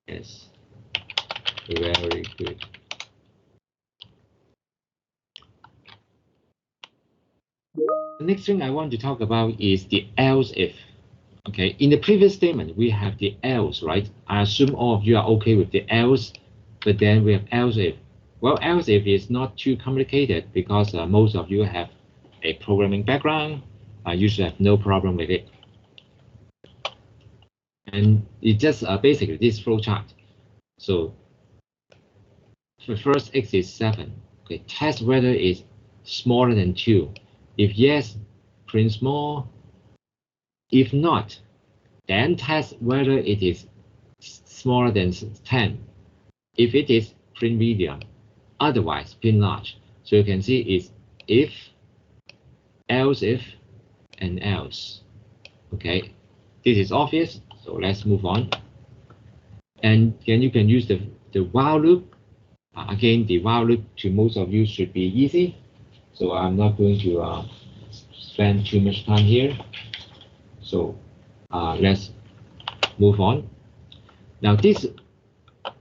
Yes, very good. The next thing I want to talk about is the else if. Okay, in the previous statement, we have the else, right? I assume all of you are okay with the else, but then we have else if. Well, else if is not too complicated because most of you have a programming background. You should have no problem with it. And it's just basically this flow chart. So the first x is 7. Okay, test whether it's smaller than 2. If yes, print small. If not, then test whether it is smaller than 10. If it is, print medium. Otherwise, print large. So you can see it's if, else if, and else. Okay, this is obvious. So let's move on. And then you can use the while loop. Again, the while loop to most of you should be easy. So I'm not going to spend too much time here. So let's move on. Now this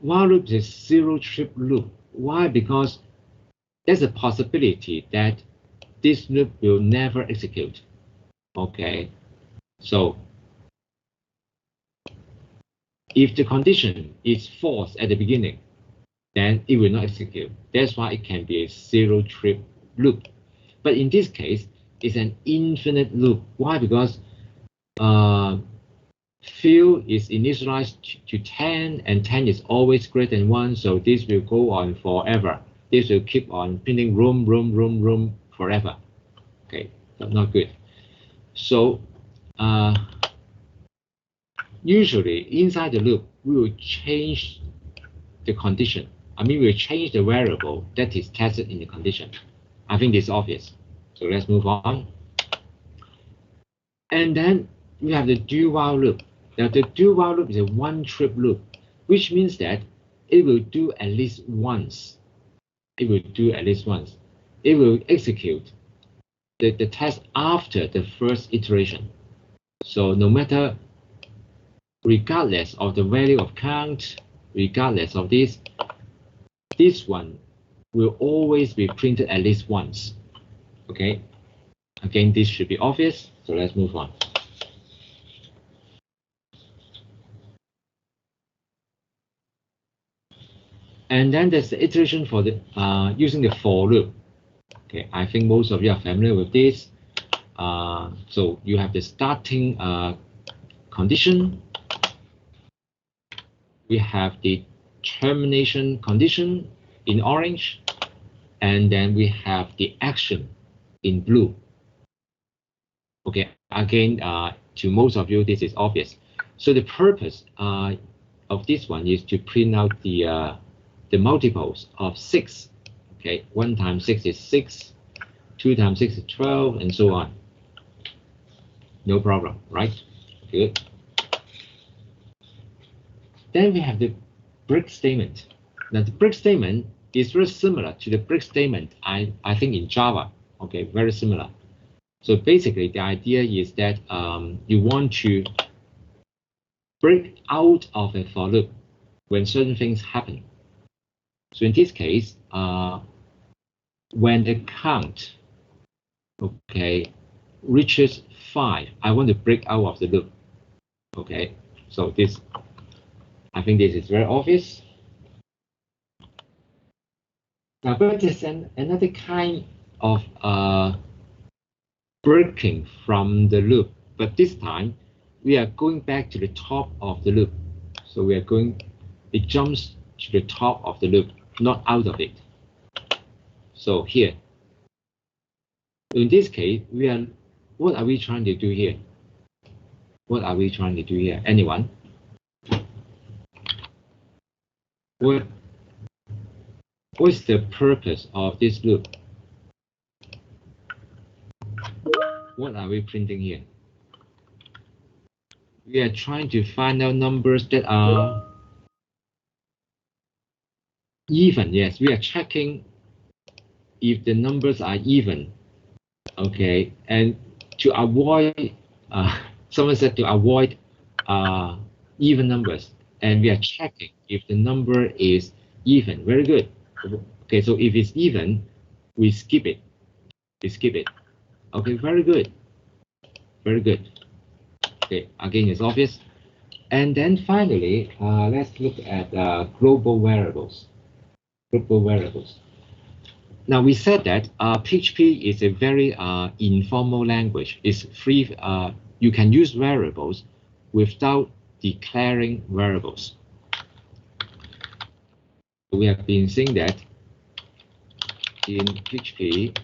while loop is zero trip loop. Why? Because there's a possibility that this loop will never execute. Okay, so if the condition is false at the beginning, then it will not execute. That's why it can be a zero trip loop. But in this case, it's an infinite loop. Why? Because field is initialized to 10 and 10 is always greater than 1. So this will go on forever. This will keep on printing room forever. Okay, not good. So usually inside the loop, we will change the condition. I mean, we'll change the variable that is tested in the condition. I think this is obvious. So let's move on. And then we have the do while loop. Now the do while loop is a one trip loop, which means that it will do at least once. It will do at least once. It will execute the test after the first iteration. So no matter, regardless of the value of count, regardless of this one will always be printed at least once. Okay. Again, this should be obvious, so let's move on. And then there's the iteration for the using the for loop. Okay, I think most of you are familiar with this. So you have the starting condition. We have the termination condition in orange, and then we have the action in blue. Okay, again, to most of you, this is obvious. So the purpose of this one is to print out the multiples of 6. Okay, 1 times 6 is 6, 2 times 6 is 12, and so on. No problem, right? Good. Then we have the break statement. Now the break statement is very similar to the break statement I think in Java. Okay, very similar. So basically the idea is that you want to break out of a for loop when certain things happen. So in this case, when the count, okay, reaches 5, I want to break out of the loop. Okay, so this, I think this is very obvious. Now, but there's another kind of breaking from the loop, but this time we are going back to the top of the loop. So we are going, it jumps to the top of the loop, not out of it. So here, in this case, what are we trying to do here? What are we trying to do here? Anyone? What's the purpose of this loop? What are we printing here? We are trying to find out numbers that are even. Yes, we are checking if the numbers are even. Okay, and to avoid, someone said to avoid even numbers, and we are checking if the number is even. Very good. Okay, so if it's even, we skip it. We skip it. Okay, very good. Very good. Okay, again, it's obvious. And then finally, let's look at global variables. Global variables. Now we said that PHP is a very informal language. It's free. You can use variables without declaring variables. We have been saying that in PHP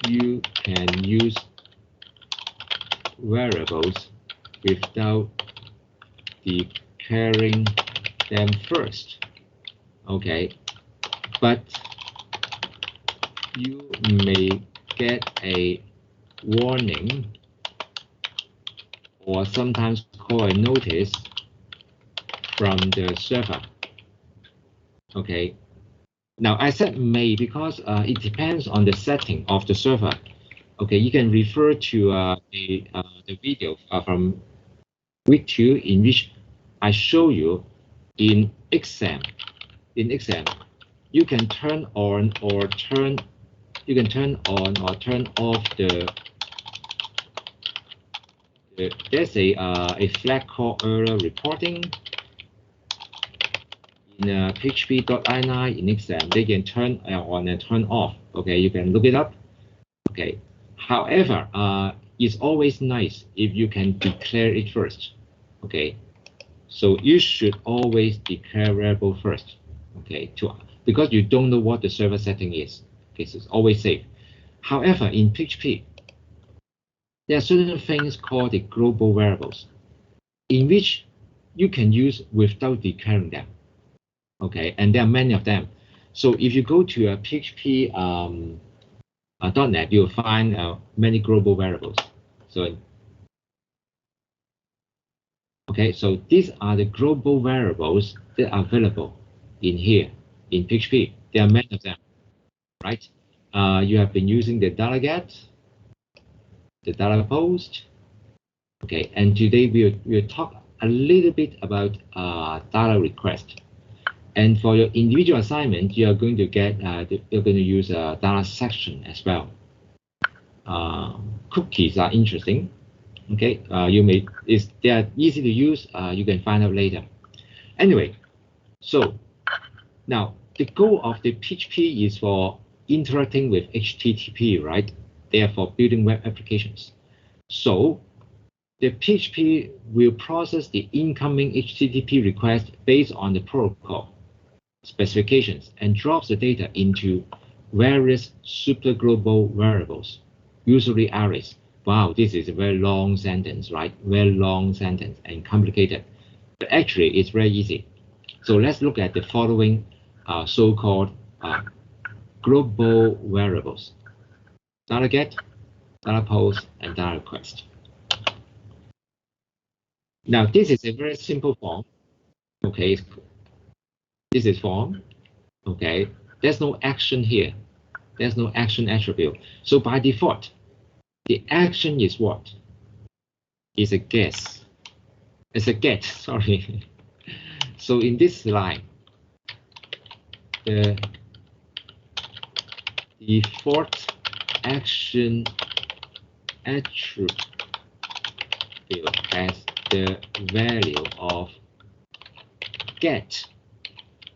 you can use variables without declaring them first. Okay, but you may get a warning or sometimes call a notice from the server. Okay, now I said may because it depends on the setting of the server. Okay, you can refer to the video from week 2 in which I show you in exam. In exam, you can turn on or turn. You can turn on or turn off there's a flag called error reporting in php.ini in exam. They can turn on and turn off. Okay, you can look it up. Okay, however, it's always nice if you can declare it first. Okay, so you should always declare variable first. Okay, because you don't know what the server setting is. Okay, so it's always safe. However, in PHP, there are certain things called the global variables, in which you can use without declaring them. Okay, and there are many of them. So if you go to a PHP .NET, you'll find many global variables. So, okay, so these are the global variables that are available in here in PHP. There are many of them, right? You have been using the data get, the data post. Okay, and today we'll talk a little bit about data request. And for your individual assignment, you are going to get you're going to use a data section as well. cookies are interesting. Okay, they are easy to use. You can find out later. Anyway, so now the goal of the PHP is for interacting with HTTP, right? Therefore, building web applications. So the PHP will process the incoming HTTP request based on the protocol specifications and drops the data into various superglobal variables, usually arrays. Wow, this is a very long sentence, right? Very long sentence and complicated. But actually, it's very easy. So let's look at the following so-called global variables: data get, data post, and data request. Now, this is a very simple form. Okay, this is form. Okay, there's no action here. There's no action attribute. So by default, the action is what? Is a guess. It's a get, sorry. So in this line, the default action attribute has the value of get.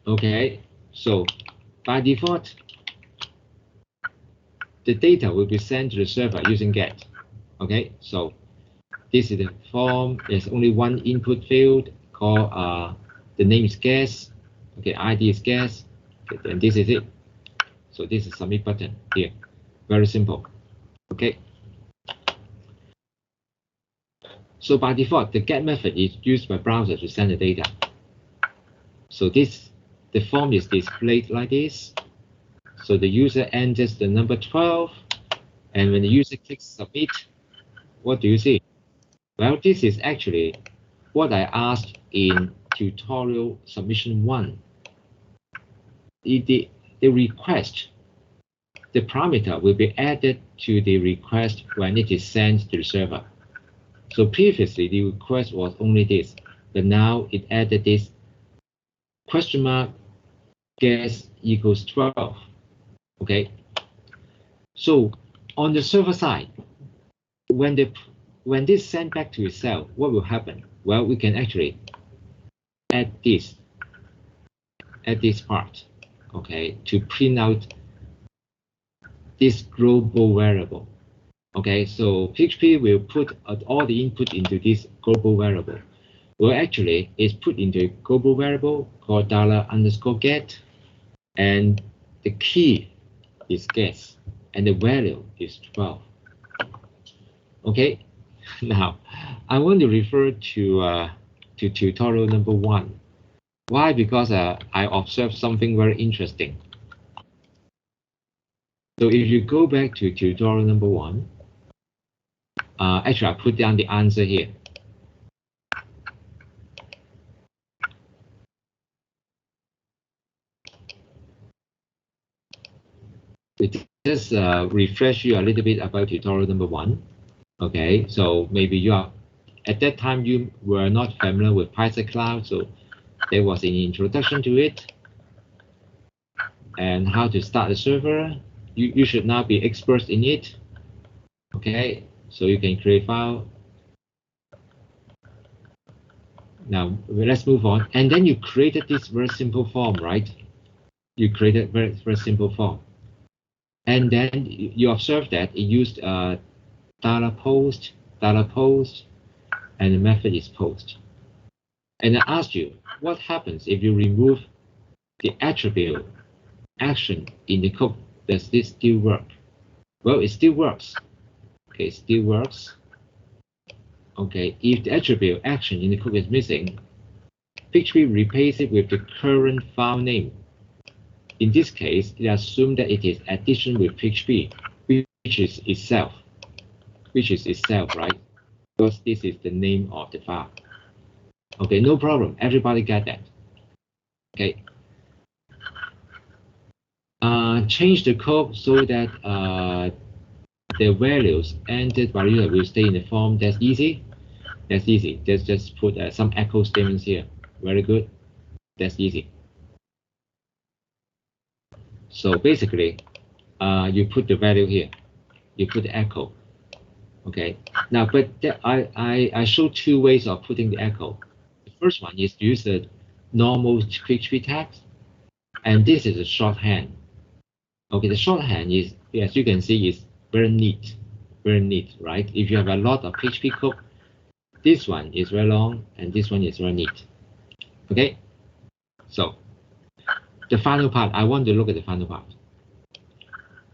Okay, so by default, the data will be sent to the server using get. Okay, so this is the form. There's only one input field called the name is guess. Okay, ID is guess. Okay, and this is it. So this is submit button here. Very simple. Okay. So by default, the get method is used by browser to send the data. So the form is displayed like this. So the user enters the number 12, and when the user clicks submit, what do you see? Well, this is actually what I asked in tutorial submission 1. The request, the parameter will be added to the request when it is sent to the server. So previously the request was only this, but now it added this question mark guess equals 12. Okay. So on the server side, when this sent back to itself, what will happen? Well, we can actually add this part, okay, to print out this global variable. Okay, so PHP will put all the input into this global variable. Well, actually, it's put into a global variable called $_get, and the key is guess, and the value is 12. Okay, now I want to refer to tutorial number 1. Why? Because I observed something very interesting. So if you go back to tutorial number 1, actually I put down the answer here. It just refresh you a little bit about tutorial number 1. Okay, so maybe you are at that time you were not familiar with Python Cloud, so there was an introduction to it and how to start a server. You should now be experts in it. Okay, so you can create file. Now let's move on. And then you created this very simple form, right? You created very simple form. And then you observe that it used data post, and the method is post. And I asked you, what happens if you remove the attribute action in the code? Does this still work? Well, it still works. Okay, it still works. Okay, if the attribute action in the code is missing, PHP replaces it with the current file name. In this case, it assumes that it is addition with PHP, which is itself, right? Because this is the name of the file. Okay, no problem. Everybody get that. Okay. Change the code so that the values entered by user will stay in the form. That's easy. That's easy. Just put some echo statements here. Very good. That's easy. So basically, you put the value here. you put the echo. Okay, now, but I show two ways of putting the echo. The first one is to use the normal PHP text, and this is a shorthand. Okay, the shorthand is, as you can see, is very neat, right? If you have a lot of PHP code, this one is very long, and this one is very neat. Okay, so the final part, I want to look at the final part.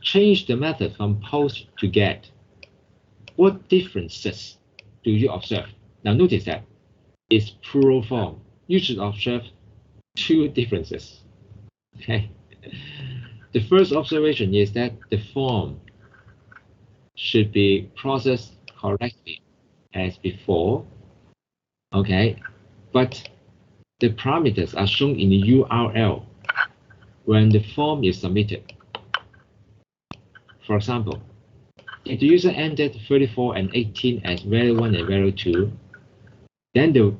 Change the method from post to get. What differences do you observe? Now notice that it's plural form. You should observe two differences. Okay. The first observation is that the form should be processed correctly as before. Okay, but the parameters are shown in the URL when the form is submitted. For example, if the user entered 34 and 18 as value 1 and value 2, then the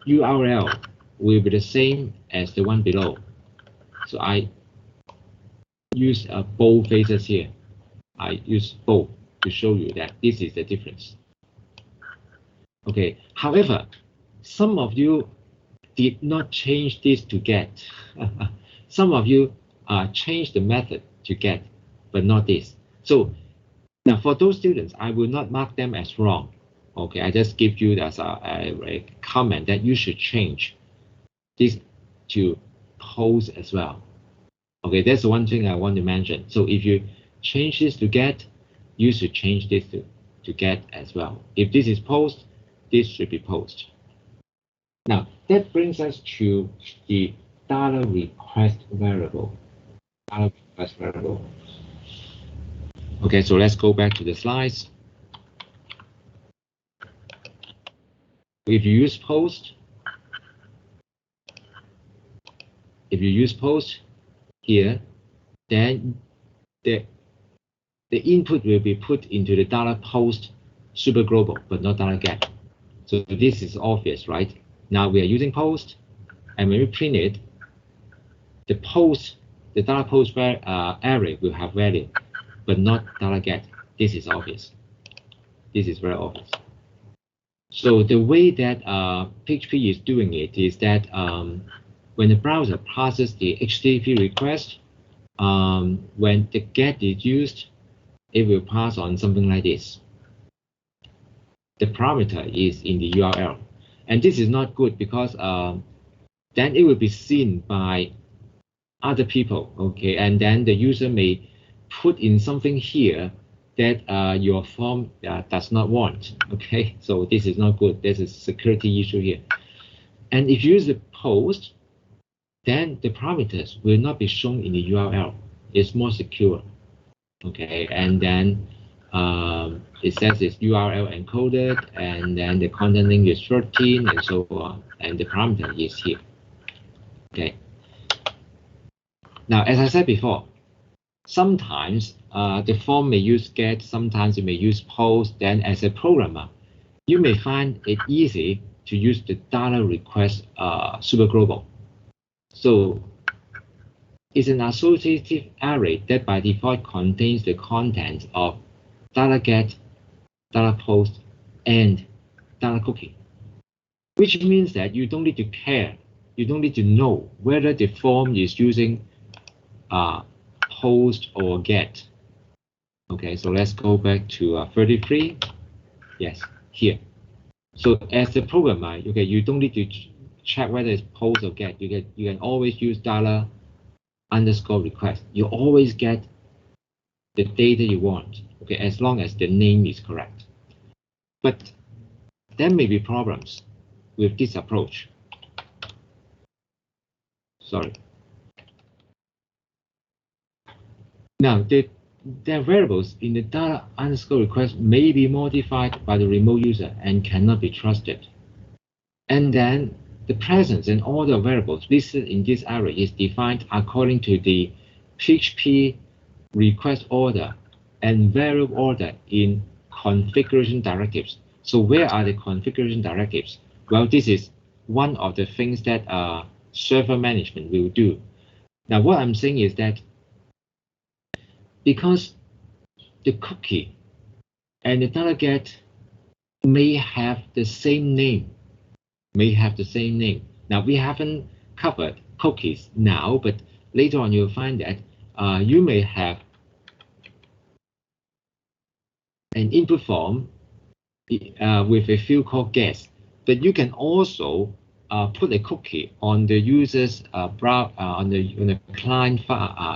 URL will be the same as the one below. So I use bold faces here. I use bold to show you that this is the difference. Okay, however, some of you did not change this to get. Some of you changed the method to get, but not this. So now for those students, I will not mark them as wrong. Okay, I just give you as a comment that you should change this to post as well. Okay, that's the one thing I want to mention. So if you change this to get, you should change this to get as well. If this is post, this should be post. Now that brings us to the $request variable. $request variable. Okay, so let's go back to the slides. If you use post, here, then the input will be put into the $post super global, but not $get. So this is obvious, right? Now we are using post, and when we print it, the post, the $post array will have value, but not $get. This is obvious. This is very obvious. So the way that PHP is doing it is that when the browser passes the HTTP request, when the get is used, it will pass on something like this. The parameter is in the URL, and this is not good because then it will be seen by other people. Okay, and then the user may put in something here that your form does not want. Okay, so this is not good. There's a security issue here. And if you use the post, then the parameters will not be shown in the URL. It's more secure. Okay, and then it says it's URL encoded, and then the content link is 13, and so on, and the parameter is here. Okay. Now, as I said before, sometimes the form may use get, sometimes it may use post. Then as a programmer, you may find it easy to use the $request super global. So it's an associative array that by default contains the contents of $get, $post, and $cookie, which means that you don't need to care. You don't need to know whether the form is using post or get. Okay, so let's go back to 33. Yes, here. So as the programmer, okay, you don't need to check whether it's post or get. You can always use $_request. You always get the data you want. Okay, as long as the name is correct. But there may be problems with this approach. Sorry. Now, the variables in the $_request may be modified by the remote user and cannot be trusted. And then the presence and order of variables listed in this array is defined according to the PHP request order and variable order in configuration directives. So where are the configuration directives? Well, this is one of the things that server management will do. Now, what I'm saying is that because the cookie and the data get may have the same name. Now, we haven't covered cookies now, but later on you'll find that you may have an input form with a field called guest, but you can also put a cookie on the user's on the client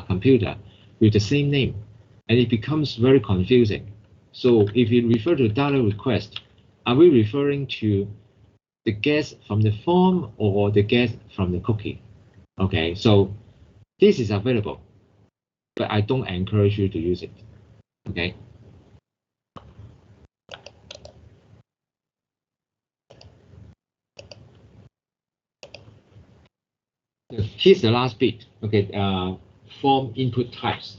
computer with the same name, and it becomes very confusing. So if you refer to data request, are we referring to the guest from the form or the guest from the cookie? Okay, so this is available, but I don't encourage you to use it. Okay. Here's the last bit. Okay, form input types.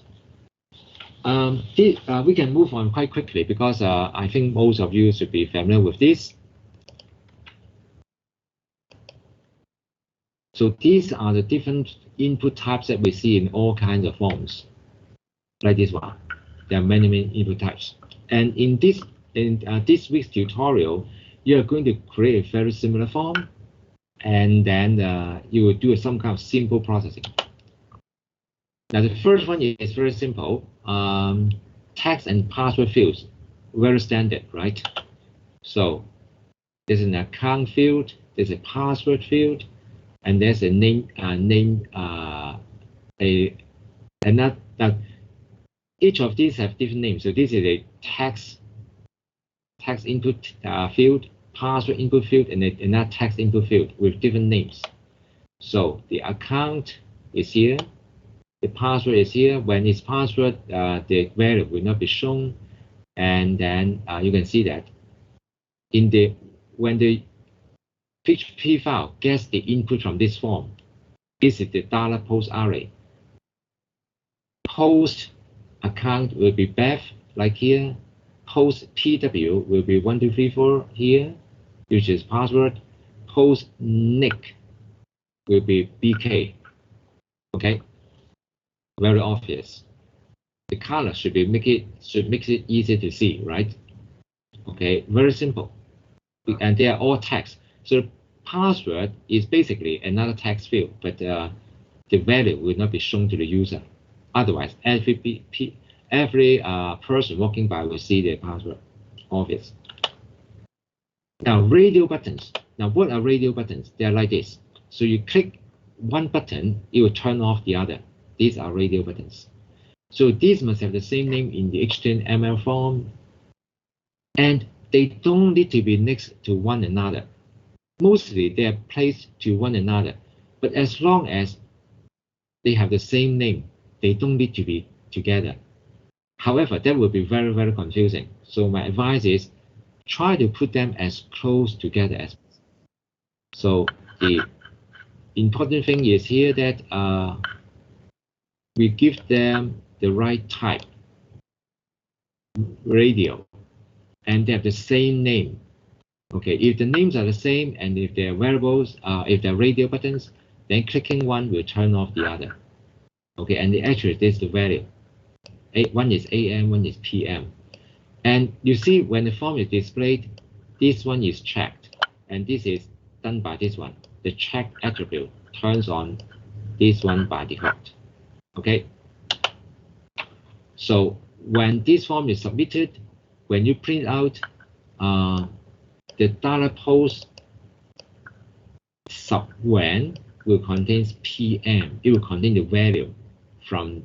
We can move on quite quickly because I think most of you should be familiar with this. So these are the different input types that we see in all kinds of forms, like this one. There are many input types, and in this week's tutorial, you are going to create a very similar form, and then you will do some kind of simple processing. Now the first one is very simple. Text and password fields, very standard, right? So there's an account field, there's a password field, and there's a name. Each of these have different names. So this is a text input field, password input field, and another text input field with different names. So the account is here, the password is here. When it's password, the value will not be shown, and then you can see that when the PHP file gets the input from this form, this is the $post array. Post account will be Beth, like here. Post PW will be 1234 here, which is password. Post Nick will be BK. Okay, very obvious. The color should make it easy to see, right? Okay, very simple. And they are all text. So password is basically another text field, but the value will not be shown to the user. Otherwise, every person walking by will see their password. Obvious. Now, radio buttons. Now, what are radio buttons? They are like this. So you click one button, it will turn off the other. These are radio buttons. So these must have the same name in the HTML form, and they don't need to be next to one another. Mostly they are placed to one another, but as long as they have the same name, they don't need to be together. However, that will be very, very confusing. So my advice is try to put them as close together as possible. So the important thing is here that we give them the right type, radio, and they have the same name. Okay, if the names are the same and if they're variables, if they're radio buttons, then clicking one will turn off the other. Okay, and actually this is the value. One is AM, one is PM. And you see when the form is displayed, this one is checked, and this is done by this one. The checked attribute turns on this one by default. Okay. So when this form is submitted, when you print out the $post sub-when will contain PM. It will contain the value from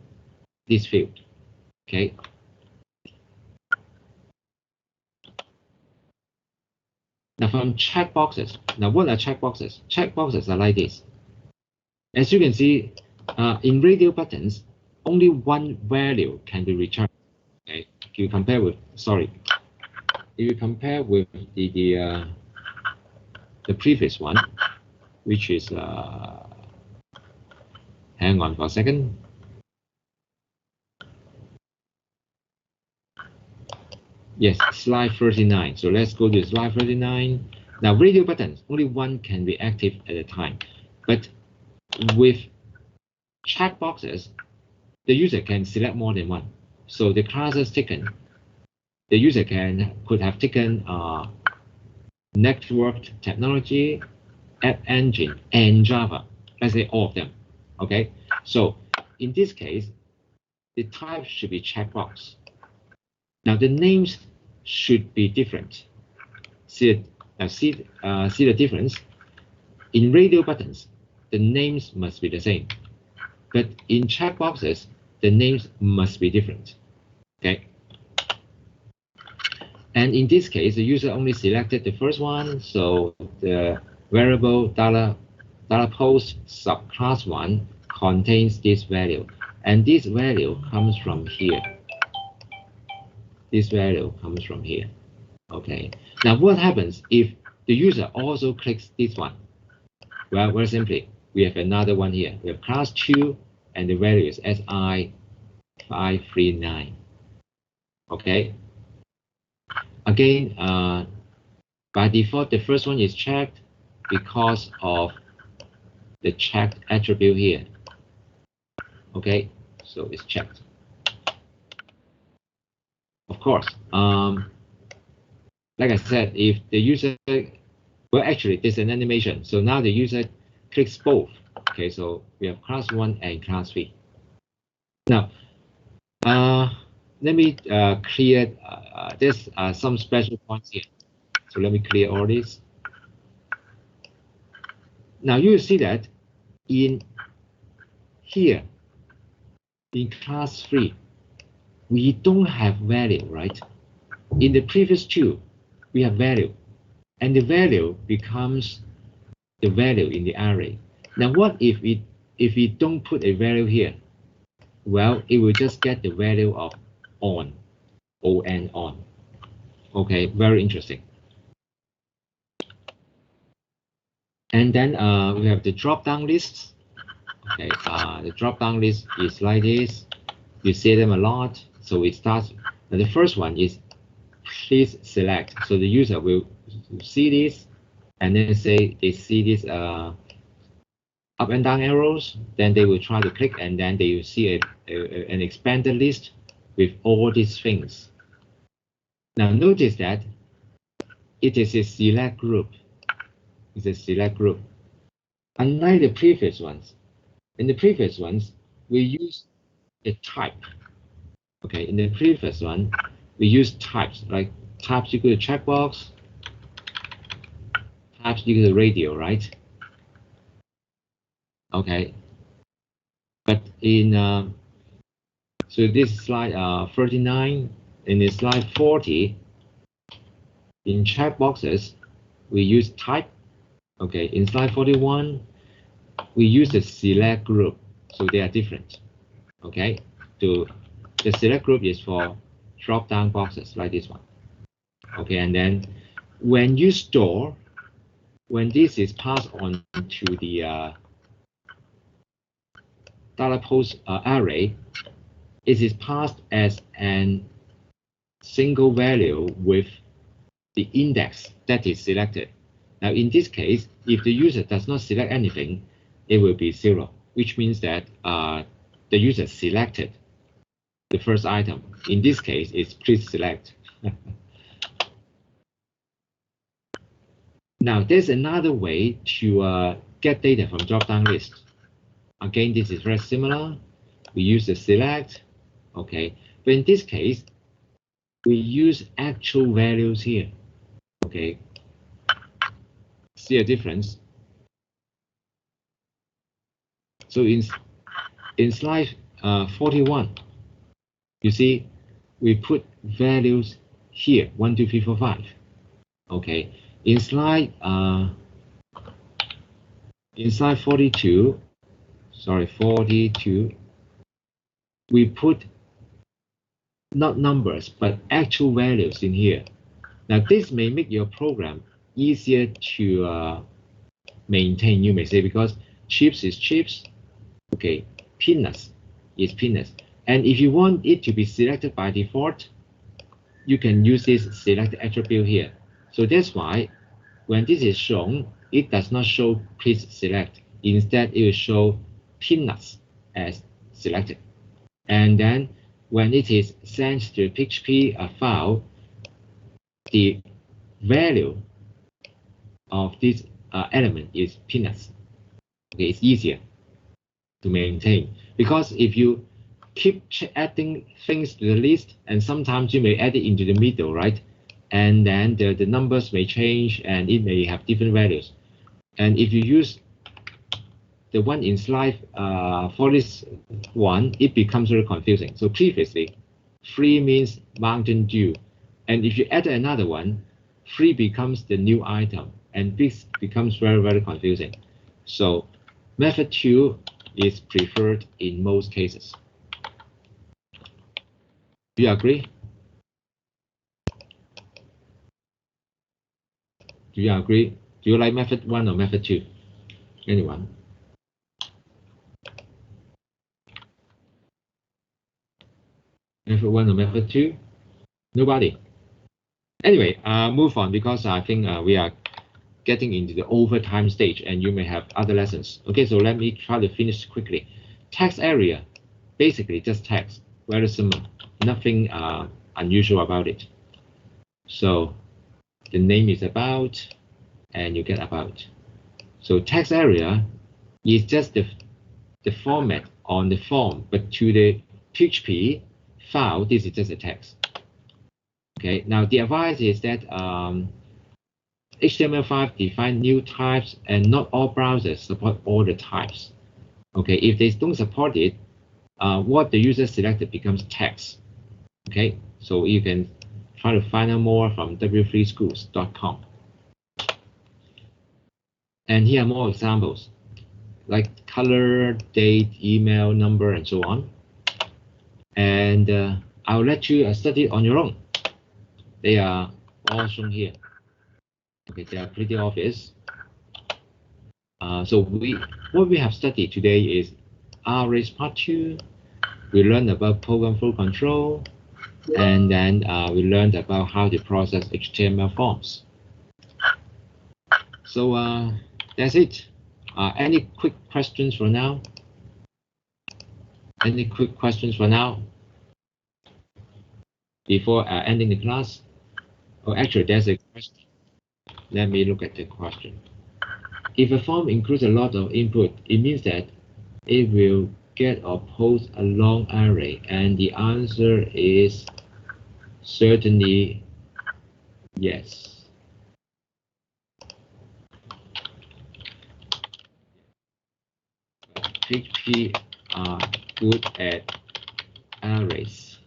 this field. Okay. Now from checkboxes. Now what are checkboxes? Checkboxes are like this. As you can see, in radio buttons, only one value can be returned. Okay. If you compare with the previous one, which is hang on for a second. Yes, slide 39. So let's go to slide 39. Now, radio buttons, only one can be active at a time. But with checkboxes, the user can select more than one. So the classes taken the user could have taken network technology, app engine, and Java. Let's say all of them. Okay, so in this case, the type should be checkbox. Now the names should be different. See the difference? In radio buttons, the names must be the same, but in checkboxes, the names must be different. Okay. And in this case, the user only selected the first one, so the variable $post subclass 1 contains this value, and this value comes from here. This value comes from here. Okay. Now, what happens if the user also clicks this one? Well, very simply, we have another one here. We have class 2, and the value is SI539. Okay. Again, by default, the first one is checked because of the checked attribute here. Okay, so it's checked. Of course, like I said, if the user, well, actually, there's an animation. So now the user clicks both. Okay, so we have class 1 and class 3. Now, let me clear there's some special points here. So let me clear all this. Now you see that in here, in class 3, we don't have value, right? In the previous two, we have value, and the value becomes the value in the array. Now what if we don't put a value here? Well, it will just get the value of on, on. Okay, very interesting. And then we have the drop-down lists. Okay, the drop-down list is like this. You see them a lot. So it starts. And the first one is please select. So the user will see this, and then say they see this up and down arrows. Then they will try to click, and then they will see an expanded list with all these things. Now notice that it is a select group. It's a select group. Unlike the previous ones, in the previous ones, we use a type. Okay, in the previous one, we use types, like types equal to checkbox, types equal to radio, right? Okay. But in so this is slide 39, in the slide 40, in checkboxes, we use type. Okay, in slide 41, we use the select group, so they are different. Okay, the select group is for drop-down boxes like this one. Okay, and then when you store, when this is passed on to the $post array, it is passed as a single value with the index that is selected. Now, in this case, if the user does not select anything, it will be 0, which means that the user selected the first item. In this case, it's please select. Now, there's another way to get data from drop-down list. Again, this is very similar. We use the select. Okay, but in this case, we use actual values here. Okay, see a difference? So in slide 41, you see we put values here 1, 2, 3, 4, 5. Okay, in slide 42, sorry, 42, we put not numbers but actual values in here. Now this may make your program easier to maintain, you may say, because chips is chips. Okay, peanuts is peanuts. And if you want it to be selected by default, you can use this select attribute here. So that's why when this is shown, it does not show please select. Instead, it will show peanuts as selected. And then when it is sent to PHP file, the value of this element is peanuts. Okay, it's easier to maintain, because if you keep adding things to the list, and sometimes you may add it into the middle, right? And then the numbers may change and it may have different values. And if you use the one in slide for this one, it becomes very confusing. So previously, 3 means Mountain Dew. And if you add another one, 3 becomes the new item. And this becomes very, very confusing. So method 2 is preferred in most cases. Do you agree? Do you agree? Do you like method 1 or method 2? Anyone? Method 1 or method 2? Nobody? Anyway, move on, because I think we are getting into the overtime stage and you may have other lessons. Okay, so let me try to finish quickly. Text area, basically just text, very simple, nothing unusual about it. So the name is about, and you get about. So text area is just the format on the form, but to the PHP file, this is just a text. Okay, now the advice is that HTML5 define new types, and not all browsers support all the types. Okay, if they don't support it, what the user selected becomes text. Okay, so you can try to find out more from w3schools.com. And here are more examples, like color, date, email, number, and so on. And I'll let you study on your own. They are all shown here. Okay, they are pretty obvious. So what we have studied today is Arrays Part 2. We learned about program flow control, and then we learned about how to process HTML forms. So that's it. Any quick questions for now? Any quick questions for now before ending the class? Oh, actually, there's a question. Let me look at the question. If a form includes a lot of input, it means that it will get or post a long array, and the answer is certainly yes. PHP are good at arrays.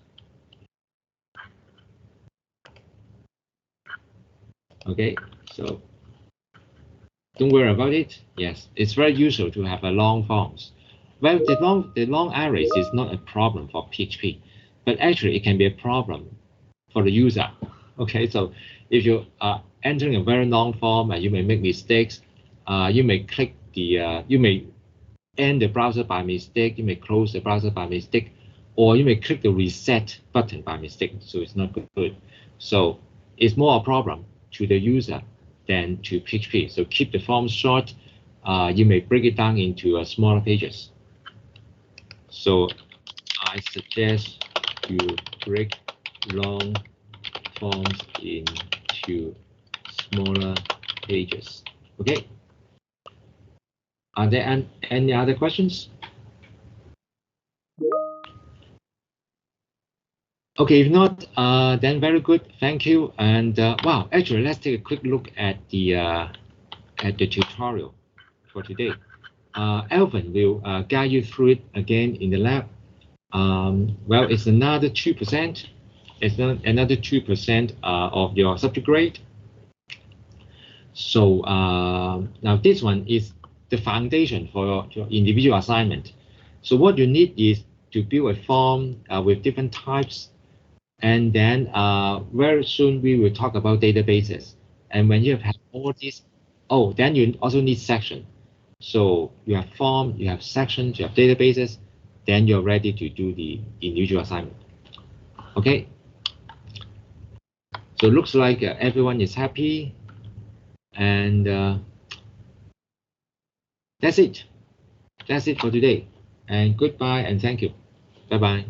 Okay, so don't worry about it. Yes, it's very useful to have a long forms. Well, the long arrays is not a problem for PHP, but actually it can be a problem for the user. Okay, so if you are entering a very long form and you may make mistakes, you may click the you may end the browser by mistake, you may close the browser by mistake, or you may click the reset button by mistake. So it's not good. So it's more a problem to the user than to PHP. So keep the form short. You may break it down into smaller pages. So I suggest you break long forms into smaller pages. Okay. Are there any other questions? Okay, if not, then very good. Thank you. And wow, actually, let's take a quick look at the tutorial for today. Alvin will guide you through it again in the lab. Well, it's another 2%. It's another 2% of your subject grade. So now this one is the foundation for your individual assignment. So what you need is to build a form with different types. And then very soon we will talk about databases. And when you have all these, oh, then you also need section. So you have form, you have sections, you have databases, then you're ready to do the individual assignment. Okay. So it looks like everyone is happy. And that's it. That's it for today. And goodbye and thank you. Bye-bye.